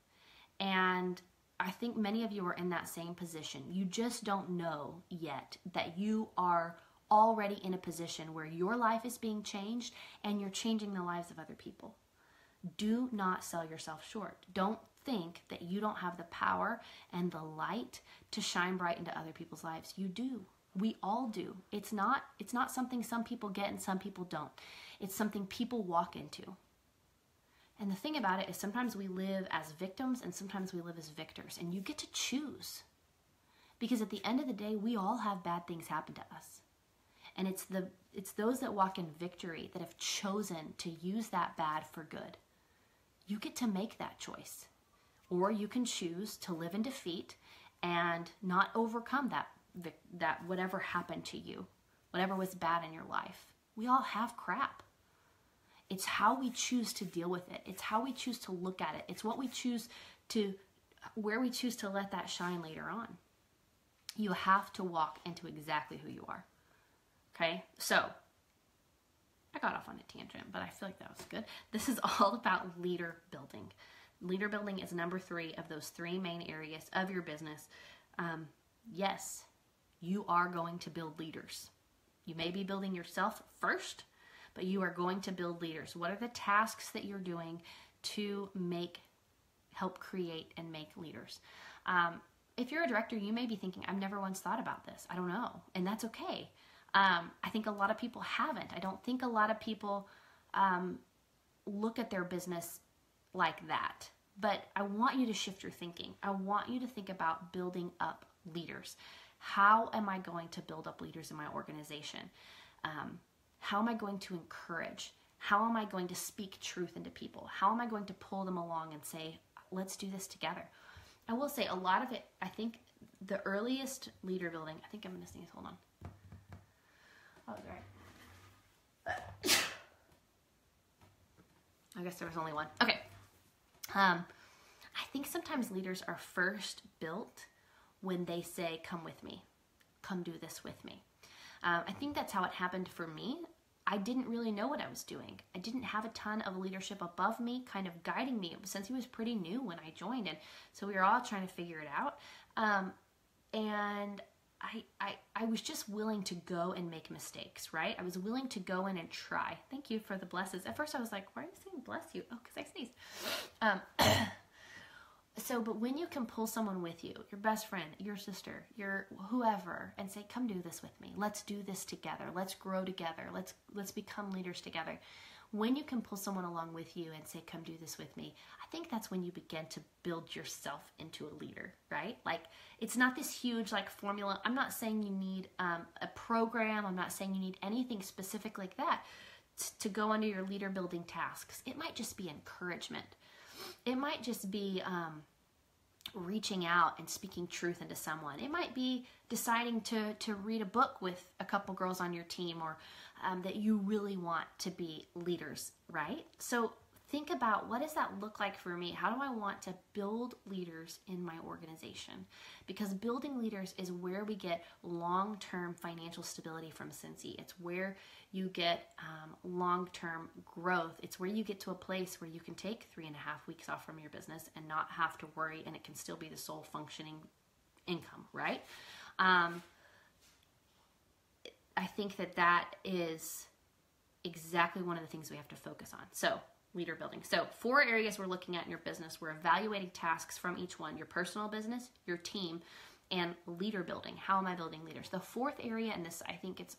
And I think many of you are in that same position. You just don't know yet that you are already in a position where your life is being changed and you're changing the lives of other people. Do not sell yourself short. Don't think that you don't have the power and the light to shine bright into other people's lives. You do. We all do. It's not something some people get and some people don't. It's something people walk into. And the thing about it is sometimes we live as victims and sometimes we live as victors. And you get to choose. Because at the end of the day, we all have bad things happen to us. And it's those that walk in victory that have chosen to use that bad for good. You get to make that choice. Or you can choose to live in defeat and not overcome that whatever happened to you, whatever was bad in your life. We all have crap. It's how we choose to deal with it. It's how we choose to look at it. It's where we choose to let that shine later on. You have to walk into exactly who you are. Okay? So, I got off on a tangent, but I feel like that was good. This is all about leader building. Leader building is number 3 of those 3 main areas of your business. Yes, you are going to build leaders. You may be building yourself first, but you are going to build leaders. What are the tasks that you're doing to help create and make leaders? If you're a director, you may be thinking, I've never once thought about this. I don't know. And that's okay. I think a lot of people haven't. I don't think a lot of people look at their business like that. But I want you to shift your thinking. I want you to think about building up leaders. How am I going to build up leaders in my organization? How am I going to encourage? How am I going to speak truth into people? How am I going to pull them along and say, let's do this together? I will say a lot of it, I think the earliest leader building, I think I'm going to sneeze, hold on. Oh, right. I guess there was only one. Okay. I think sometimes leaders are first built when they say, come with me. Come do this with me. I think that's how it happened for me. I didn't really know what I was doing. I didn't have a ton of leadership above me kind of guiding me since he was pretty new when I joined. And so we were all trying to figure it out. And I was just willing to go and make mistakes, right? I was willing to go in and try. Thank you for the blesses. At first I was like, why are you saying bless you? Oh, because I sneezed. But when you can pull someone with you, your best friend, your sister, your whoever, and say, come do this with me. Let's do this together. Let's grow together. Let's become leaders together. When you can pull someone along with you and say, come do this with me, I think that's when you begin to build yourself into a leader, right? Like, it's not this huge like formula. I'm not saying you need a program. I'm not saying you need anything specific like that to go under your leader building tasks. It might just be encouragement. It might just be reaching out and speaking truth into someone. It might be deciding to read a book with a couple girls on your team, or that you really want to be leaders, right? So think about, what does that look like for me? How do I want to build leaders in my organization? Because building leaders is where we get long-term financial stability from Cincy. It's where you get long-term growth. It's where you get to a place where you can take 3.5 weeks off from your business and not have to worry, and it can still be the sole functioning income, right? I think that is exactly one of the things we have to focus on. So, leader building. So 4 areas we're looking at in your business. We're evaluating tasks from each one: your personal business, your team, and leader building. How am I building leaders? The 4th area, and this, I think it's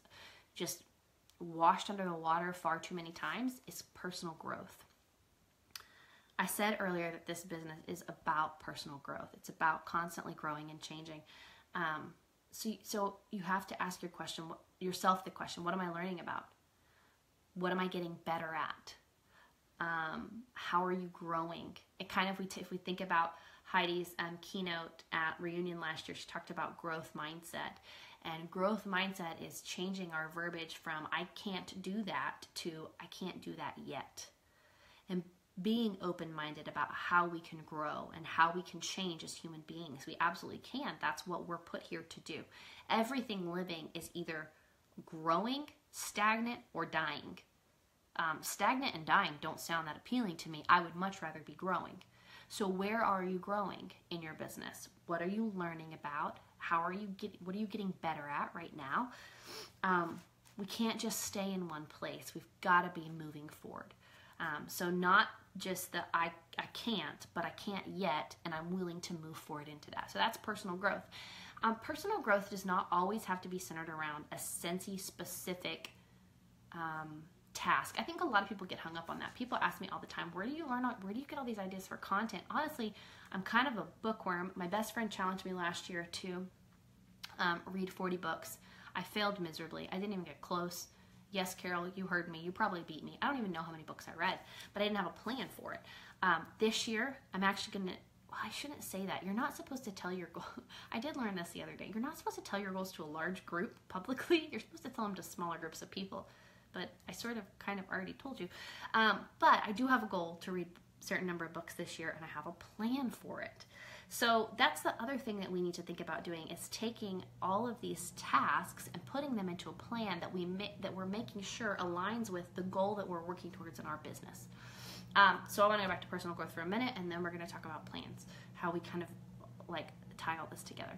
just washed under the water far too many times, is personal growth. I said earlier that this business is about personal growth. It's about constantly growing and changing. So you have to ask yourself the question, what am I learning about? What am I getting better at? How are you growing? It kind of, if we think about Heidi's keynote at Reunion last year, she talked about growth mindset. And growth mindset is changing our verbiage from I can't do that to I can't do that yet. And being open-minded about how we can grow and how we can change as human beings. We absolutely can. That's what we're put here to do. Everything living is either growing, stagnant, or dying. Stagnant and dying don't sound that appealing to me. I would much rather be growing. So where are you growing in your business? What are you learning about? What are you getting better at right now? We can't just stay in one place. We've got to be moving forward. So not just that I can't, but I can't yet, and I'm willing to move forward into that. So that's personal growth. Personal growth does not always have to be centered around a Cincy specific task. I think a lot of people get hung up on that. People ask me all the time, where do you get all these ideas for content? Honestly, I'm kind of a bookworm. My best friend challenged me last year to read 40 books. I failed miserably. I didn't even get close. Yes, Carol, you heard me. You probably beat me. I don't even know how many books I read, but I didn't have a plan for it. This year, I'm actually going to, I shouldn't say that. You're not supposed to tell your goal. I did learn this the other day. You're not supposed to tell your goals to a large group publicly. You're supposed to tell them to smaller groups of people. But I sort of kind of already told you. But I do have a goal to read a certain number of books this year, and I have a plan for it. So that's the other thing that we need to think about doing, is taking all of these tasks and putting them into a plan that we're making sure aligns with the goal that we're working towards in our business. So I want to go back to personal growth for a minute, and then we're going to talk about plans, how we kind of like tie all this together.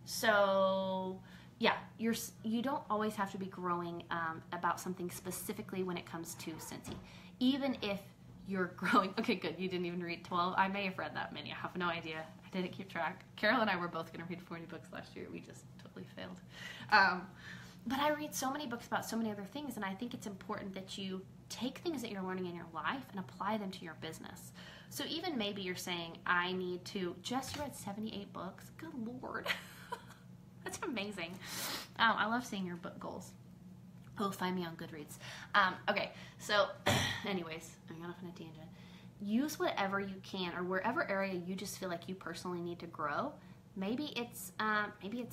So yeah, you don't always have to be growing about something specifically when it comes to Cincy. Even if you're growing, okay, good, you didn't even read 12. I may have read that many. I have no idea. I didn't keep track. Carol and I were both going to read 40 books last year. We just totally failed. But I read so many books about so many other things, and I think it's important that you take things that you're learning in your life and apply them to your business. So even maybe you're saying, I need to, Jess, you read 78 books? Good Lord. That's amazing. I love seeing your book goals. Oh, find me on Goodreads. Okay, so anyways, I got off on a tangent. Use whatever you can, or wherever area you just feel like you personally need to grow. Maybe it's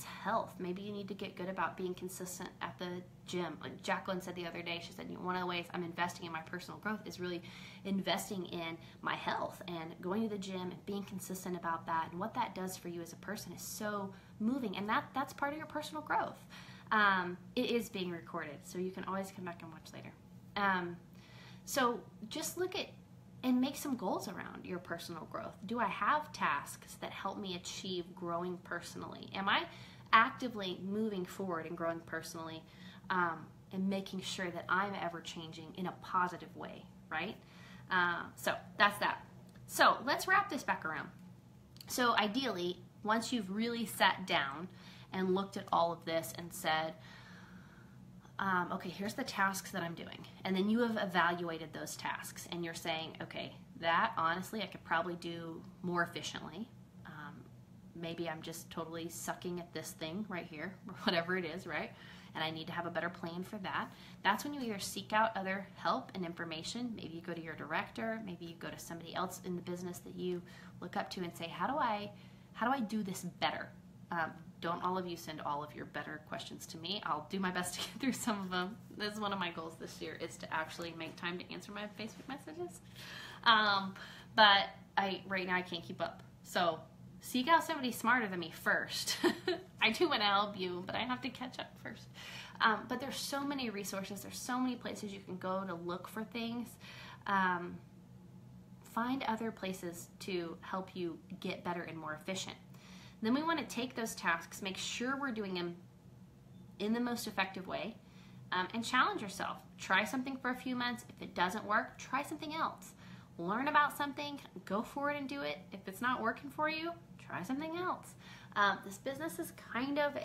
health. Maybe you need to get good about being consistent at the gym. Like Jacqueline said the other day, she said, one of the ways I'm investing in my personal growth is really investing in my health and going to the gym and being consistent about that. And what that does for you as a person is so moving, and that's part of your personal growth. It is being recorded, so you can always come back and watch later. So just look at and make some goals around your personal growth. Do I have tasks that help me achieve growing personally? Am I actively moving forward and growing personally, and making sure that I'm ever changing in a positive way, right? So that's that. So let's wrap this back around. So ideally, once you've really sat down and looked at all of this and said, okay, here's the tasks that I'm doing. And then you have evaluated those tasks and you're saying, okay, that honestly I could probably do more efficiently. Maybe I'm just totally sucking at this thing right here, or whatever it is, right? And I need to have a better plan for that. That's when you either seek out other help and information. Maybe you go to your director, maybe you go to somebody else in the business that you look up to and say, how do I do this better? Don't all of you send all of your better questions to me. I'll do my best to get through some of them. This is one of my goals this year, is to actually make time to answer my Facebook messages. But right now I can't keep up. So seek out somebody smarter than me first. I do want to help you, but I have to catch up first. But there's so many resources. There's so many places you can go to look for things. Find other places to help you get better and more efficient. Then we want to take those tasks, make sure we're doing them in the most effective way, and challenge yourself. Try something for a few months. If it doesn't work, try something else. Learn about something, go for it and do it. If it's not working for you, try something else. This business is kind of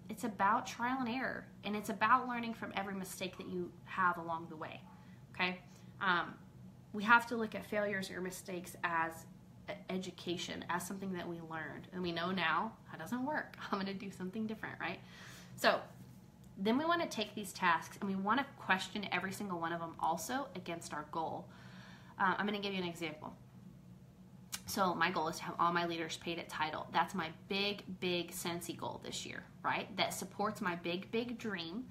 it's about trial and error, and it's about learning from every mistake that you have along the way, okay? We have to look at failures or mistakes as education, as something that we learned, and we know now that doesn't work. I'm going to do something different, right? So then we want to take these tasks and we want to question every single one of them also against our goal. I'm going to give you an example. So my goal is to have all my leaders paid at title. That's my big Scentsy goal this year, right? That supports my big dream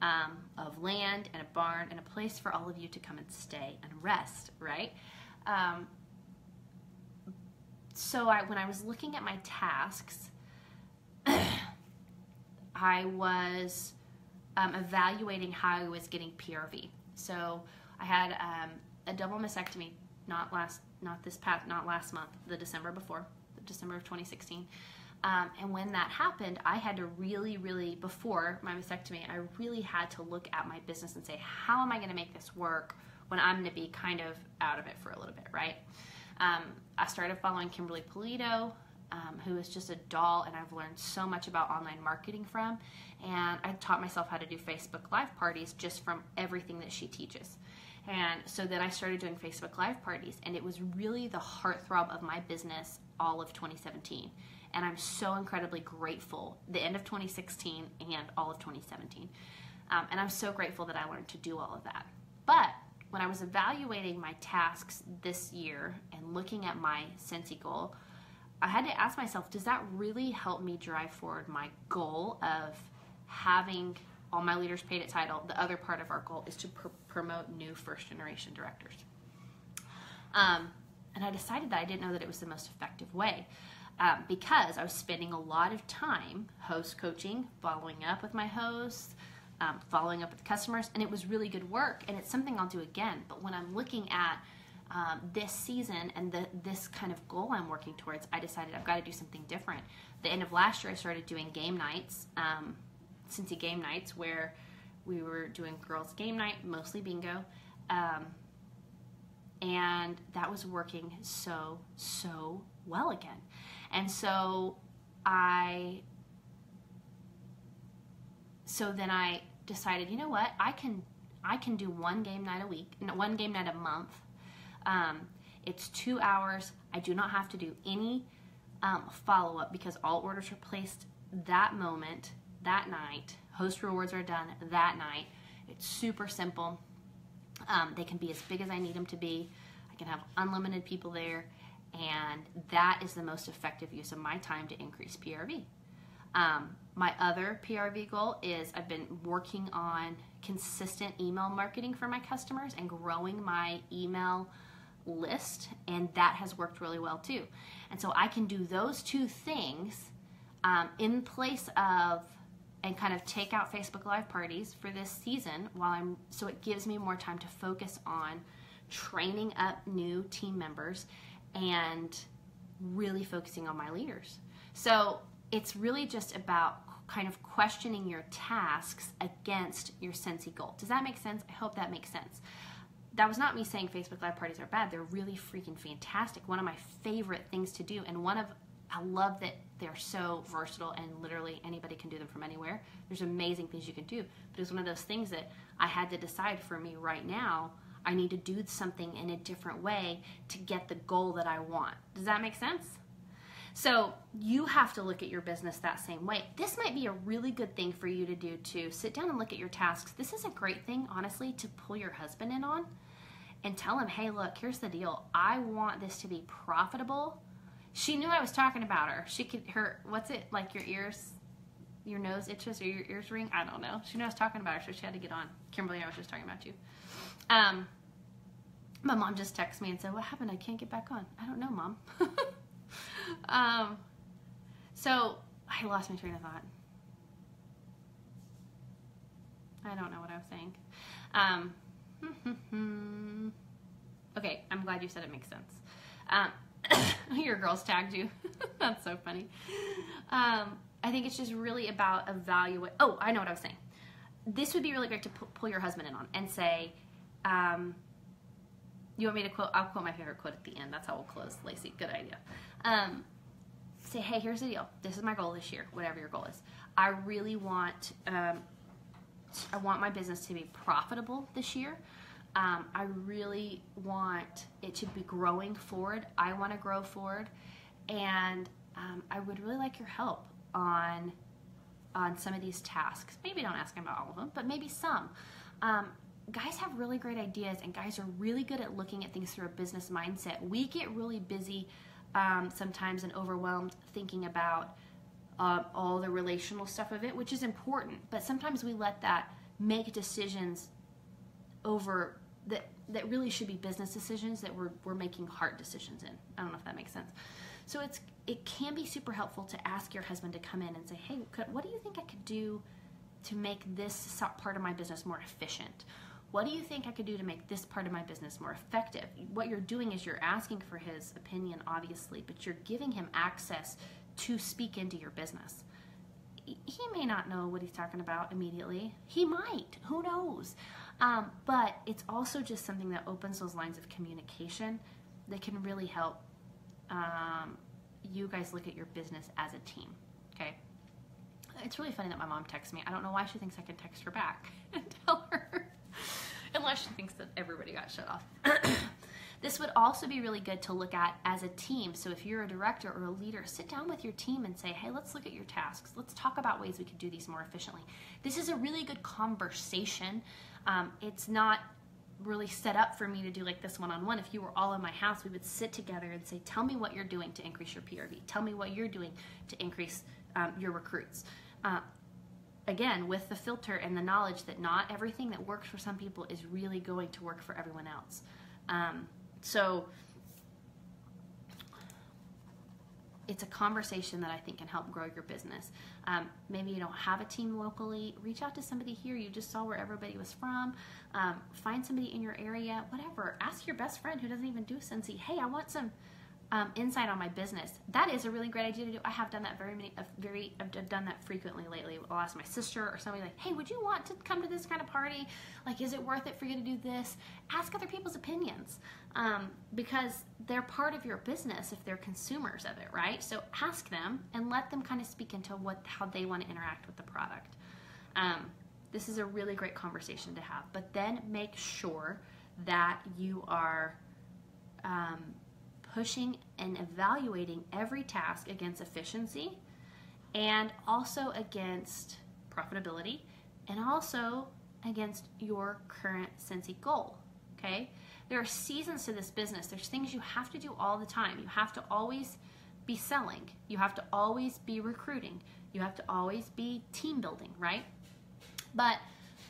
of land and a barn and a place for all of you to come and stay and rest, right? So when I was looking at my tasks, I was evaluating how I was getting PRV. So I had a double mastectomy, not last month, the December before, the December of 2016. And when that happened, I had to really, before my mastectomy, I really had to look at my business and say, how am I going to make this work when I'm going to be kind of out of it for a little bit, right? I started following Kimberly Polito, who is just a doll, and I've learned so much about online marketing from. And I taught myself how to do Facebook Live parties just from everything that she teaches. And so then I started doing Facebook Live parties, and it was really the heartthrob of my business all of 2017. And I'm so incredibly grateful, the end of 2016 and all of 2017. And I'm so grateful that I learned to do all of that. But when I was evaluating my tasks this year and looking at my Scentsy goal, I had to ask myself, does that really help me drive forward my goal of having all my leaders paid at title? The other part of our goal is to promote new first-generation directors. And I decided that I didn't know that it was the most effective way because I was spending a lot of time host coaching, following up with my hosts, following up with customers, and it was really good work, and it's something I'll do again. But when I'm looking at this season and this kind of goal I'm working towards, I decided I've got to do something different. The end of last year, I started doing game nights, Scentsy game nights, where we were doing girls game night, mostly bingo, and that was working so well again. And so then I decided, you know what, I can do one game night a week, one game night a month. It's 2 hours. I do not have to do any follow-up because all orders are placed that moment, that night. Host rewards are done that night. It's super simple. They can be as big as I need them to be. I can have unlimited people there, and that is the most effective use of my time to increase PRV. My other PRV goal is I've been working on consistent email marketing for my customers and growing my email list, and that has worked really well too. And so I can do those two things in place of and kind of take out Facebook Live parties for this season so it gives me more time to focus on training up new team members and really focusing on my leaders. So it's really just about kind of questioning your tasks against your Scentsy goal. Does that make sense? I hope that makes sense. That was not me saying Facebook Live parties are bad. They're really freaking fantastic. One of my favorite things to do, and I love that they're so versatile and literally anybody can do them from anywhere. There's amazing things you can do. But it's one of those things that I had to decide for me right now, I need to do something in a different way to get the goal that I want. Does that make sense? So you have to look at your business that same way. This might be a really good thing for you to do too. Sit down and look at your tasks. This is a great thing, honestly, to pull your husband in on and tell him, hey, look, here's the deal. I want this to be profitable. She knew I was talking about her. What's it, like your nose itches or your ears ring? I don't know. She knew I was talking about her, so she had to get on. Kimberly, I was just talking about you. My mom just texted me and said, what happened? I can't get back on. I don't know, Mom. So I lost my train of thought. I don't know what I was saying. Okay, I'm glad you said it makes sense. Your girls tagged you. That's so funny. I think it's just really about evaluate. Oh, I know what I was saying. This would be really great to pull your husband in on and say, you want me to quote? I'll quote my favorite quote at the end. That's how we'll close, Lacey. Good idea. Say, hey, here's the deal. This is my goal this year, whatever your goal is. I really want, I want my business to be profitable this year. I really want it to be growing forward. I want to grow forward. And I would really like your help on some of these tasks. Maybe don't ask him about all of them, but maybe some. Guys have really great ideas, and guys are really good at looking at things through a business mindset. We get really busy sometimes and overwhelmed thinking about all the relational stuff of it, which is important, but sometimes we let that make decisions over that really should be business decisions that we're making heart decisions in. I don't know if that makes sense. So it can be super helpful to ask your husband to come in and say, hey, what do you think I could do to make this part of my business more efficient? What do you think I could do to make this part of my business more effective? What you're doing is you're asking for his opinion, obviously, but you're giving him access to speak into your business. He may not know what he's talking about immediately. He might. Who knows? But it's also just something that opens those lines of communication that can really help you guys look at your business as a team, okay? It's really funny that my mom texts me. I don't know why she thinks I can text her back and tell her. Unless she thinks that everybody got shut off. This would also be really good to look at as a team. So if you're a director or a leader, sit down with your team and say, hey, let's look at your tasks. Let's talk about ways we could do these more efficiently. This is a really good conversation. It's not really set up for me to do like this one-on-one. If you were all in my house, we would sit together and say, tell me what you're doing to increase your PRV. Tell me what you're doing to increase your recruits. Again, with the filter and the knowledge that not everything that works for some people is really going to work for everyone else. So it's a conversation that I think can help grow your business. Maybe you don't have a team locally. Reach out to somebody here. You just saw where everybody was from. Find somebody in your area, whatever. Ask your best friend who doesn't even do Scentsy, hey, I want some insight on my business. That is a really great idea to do. I have done that I've done that frequently lately. I'll ask my sister or somebody like, hey, would you want to come to this kind of party? Like, is it worth it for you to do this? Ask other people's opinions because they're part of your business if they're consumers of it, right? So ask them and let them kind of speak into how they want to interact with the product. This is a really great conversation to have, but then make sure that you are pushing and evaluating every task against efficiency and also against profitability and also against your current Scentsy goal, okay? There are seasons to this business. There's things you have to do all the time. You have to always be selling. You have to always be recruiting. You have to always be team building, right? But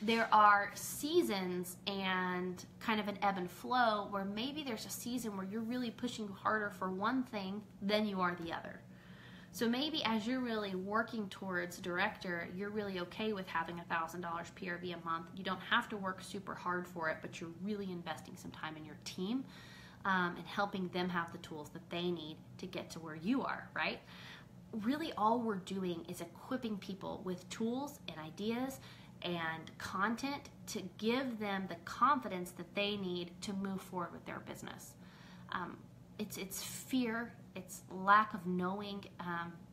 there are seasons and kind of an ebb and flow where maybe there's a season where you're really pushing harder for one thing than you are the other. So maybe as you're really working towards director, you're really okay with having $1,000 PRV a month. You don't have to work super hard for it, but you're really investing some time in your team and helping them have the tools that they need to get to where you are, right? Really all we're doing is equipping people with tools and ideas and content to give them the confidence that they need to move forward with their business. It's fear, it's lack of knowing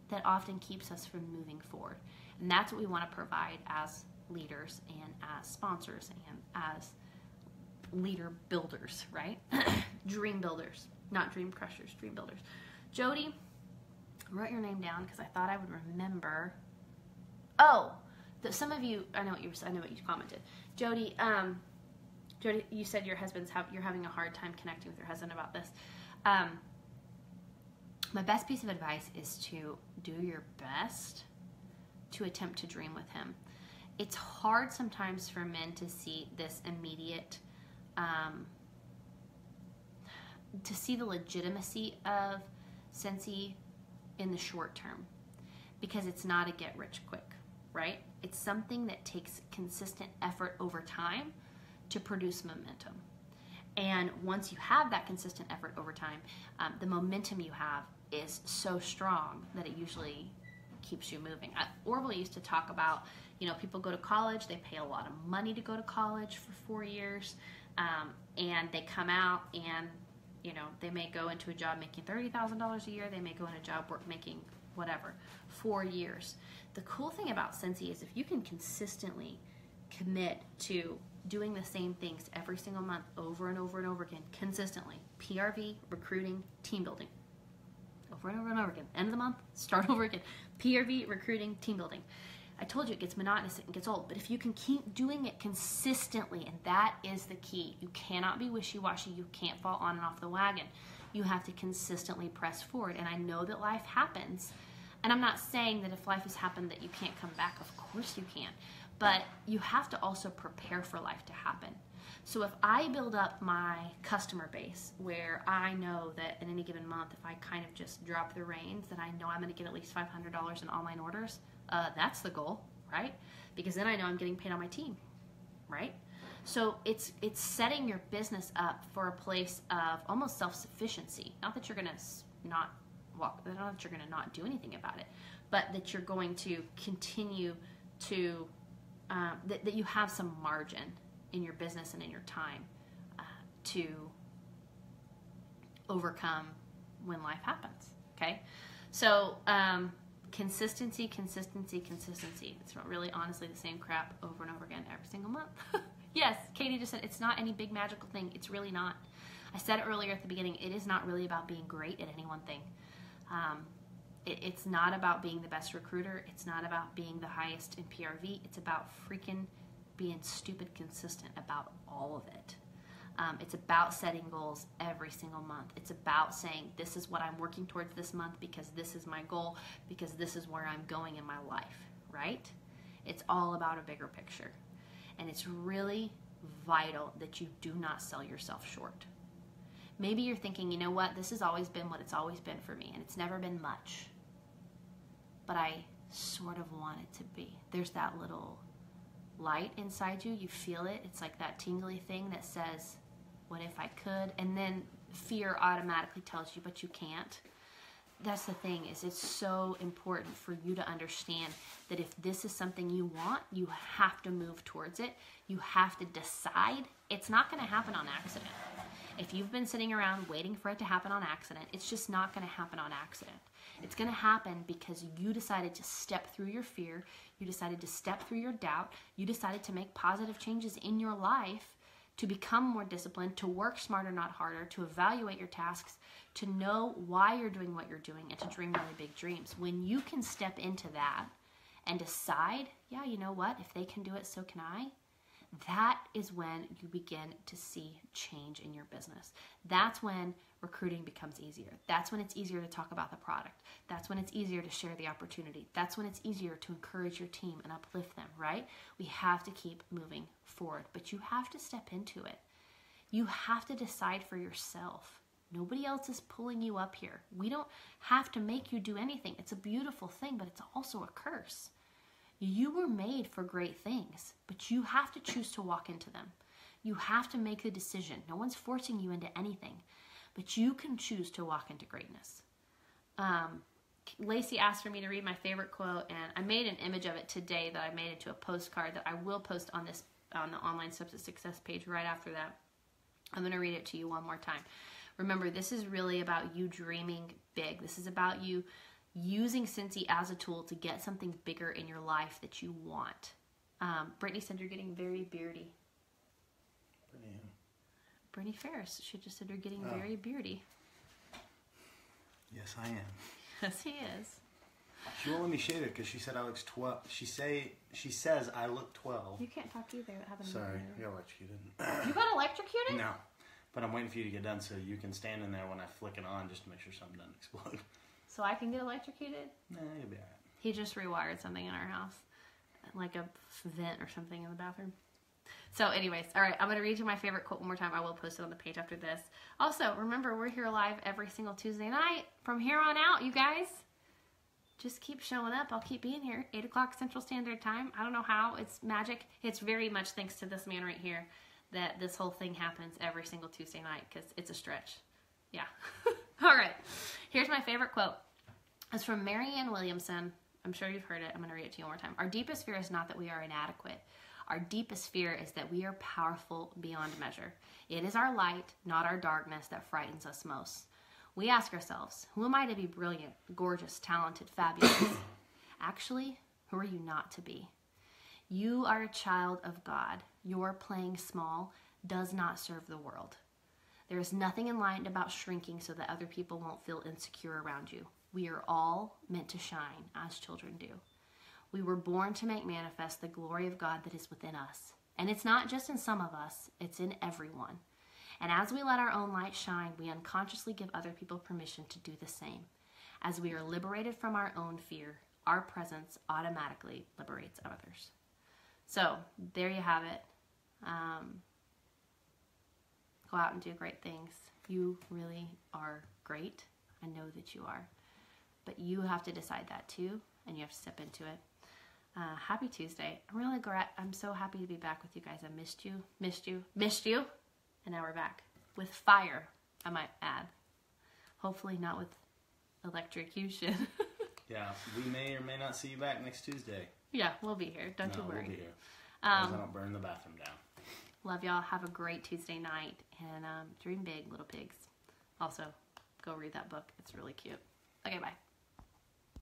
that often keeps us from moving forward. And that's what we want to provide as leaders and as sponsors and as leader builders, right? Dream builders, not dream crushers, dream builders. Jody, I wrote your name down because I thought I would remember. Oh, some of you, I know what you commented. Jody, Jody, you said you're having a hard time connecting with your husband about this. My best piece of advice is to do your best to attempt to dream with him. It's hard sometimes for men to see this immediate, to see the legitimacy of Scentsy in the short term, because it's not a get rich quick, right? It's something that takes consistent effort over time to produce momentum. And once you have that consistent effort over time, the momentum you have is so strong that it usually keeps you moving. Orville used to talk about, people go to college, they pay a lot of money to go to college for 4 years, and they come out and, they may go into a job making $30,000 a year, they may go in a job making whatever, 4 years. The cool thing about Scentsy is if you can consistently commit to doing the same things every single month over and over and over again, consistently, PRV, recruiting, team building, over and over and over again. End of the month, start over again. PRV, recruiting, team building. I told you it gets monotonous, it gets old, but if you can keep doing it consistently, and that is the key. You cannot be wishy-washy. You can't fall on and off the wagon. You have to consistently press forward, and I know that life happens, and I'm not saying that if life has happened that you can't come back. Of course you can, but you have to also prepare for life to happen. So if I build up my customer base where I know that in any given month, if I kind of just drop the reins, that I know I'm going to get at least $500 in online orders, that's the goal, right? Because then I know I'm getting paid on my team, right? So it's setting your business up for a place of almost self-sufficiency. Not that you're going to not that you're going to not do anything about it, but that you're going to continue to that you have some margin in your business and in your time to overcome when life happens. Okay, so consistency. It's really honestly the same crap over and over again every single month. Yes, Katie just said it's not any big magical thing. It's really not. I said it earlier at the beginning. It is not really about being great at any one thing. It's not about being the best recruiter. It's not about being the highest in PRV. It's about freaking being stupid consistent about all of it. It's about setting goals every single month. It's about saying, this is what I'm working towards this month because this is my goal, because this is where I'm going in my life, right? It's all about a bigger picture. And it's really vital that you do not sell yourself short. Maybe you're thinking, you know what, this has always been what it's always been for me, and it's never been much. But I sort of want it to be. There's that little light inside you. You feel it. It's like that tingly thing that says, what if I could? And then fear automatically tells you, but you can't. That's the thing, is it's so important for you to understand that if this is something you want, you have to move towards it. You have to decide. It's not going to happen on accident. If you've been sitting around waiting for it to happen on accident, it's just not going to happen on accident. It's going to happen because you decided to step through your fear, you decided to step through your doubt, you decided to make positive changes in your life, to become more disciplined, to work smarter, not harder, to evaluate your tasks, to know why you're doing what you're doing, and to dream really big dreams. When you can step into that and decide, yeah, you know what, if they can do it, so can I, that is when you begin to see change in your business. That's when recruiting becomes easier. That's when it's easier to talk about the product. That's when it's easier to share the opportunity. That's when it's easier to encourage your team and uplift them, right? We have to keep moving forward, but you have to step into it. You have to decide for yourself. Nobody else is pulling you up here. We don't have to make you do anything. It's a beautiful thing, but it's also a curse. You were made for great things, but you have to choose to walk into them. You have to make the decision. No one's forcing you into anything, but you can choose to walk into greatness. Lacey asked for me to read my favorite quote, and I made an image of it today that I made into a postcard that I will post on the Online Steps to Success page right after that. I'm going to read it to you one more time. Remember, this is really about you dreaming big. This is about you using Cincy as a tool to get something bigger in your life that you want. Brittany said you're getting very beardy. Brittany Ferris. She just said you're getting very beardy. Yes, I am. Yes, he is. She won't let me shave it because she said I look 12. She says I look 12. You can't talk either. What happened? Sorry, I got electrocuted. You got electrocuted? No, but I'm waiting for you to get done so you can stand in there when I flick it on just to make sure something doesn't explode. So I can get electrocuted? Nah, you'll be alright. He just rewired something in our house. Like a vent or something in the bathroom. So anyways, all right, I'm going to read you my favorite quote one more time. I will post it on the page after this. Also, remember, we're here live every single Tuesday night. From here on out, you guys, just keep showing up. I'll keep being here. 8 o'clock Central Standard Time. I don't know how. It's magic. It's very much thanks to this man right here that this whole thing happens every single Tuesday night because it's a stretch. Yeah. All right. Here's my favorite quote. It's from Marianne Williamson. I'm sure you've heard it. I'm going to read it to you one more time. Our deepest fear is not that we are inadequate. Our deepest fear is that we are powerful beyond measure. It is our light, not our darkness, that frightens us most. We ask ourselves, who am I to be brilliant, gorgeous, talented, fabulous? Actually, who are you not to be? You are a child of God. Your playing small does not serve the world. There is nothing enlightened about shrinking so that other people won't feel insecure around you. We are all meant to shine as children do. We were born to make manifest the glory of God that is within us. And it's not just in some of us, it's in everyone. And as we let our own light shine, we unconsciously give other people permission to do the same. As we are liberated from our own fear, our presence automatically liberates others. So, there you have it. Go out and do great things. You really are great. I know that you are. But you have to decide that too, and you have to step into it. Happy Tuesday. I'm so happy to be back with you guys. I missed you. And now we're back with fire, I might add. Hopefully not with electrocution. Yeah, we may or may not see you back next Tuesday. Yeah, we'll be here. Don't you worry. We'll be here. As I don't burn the bathroom down. Love y'all. Have a great Tuesday night. And dream big, little pigs. Also, go read that book. It's really cute. Okay, bye.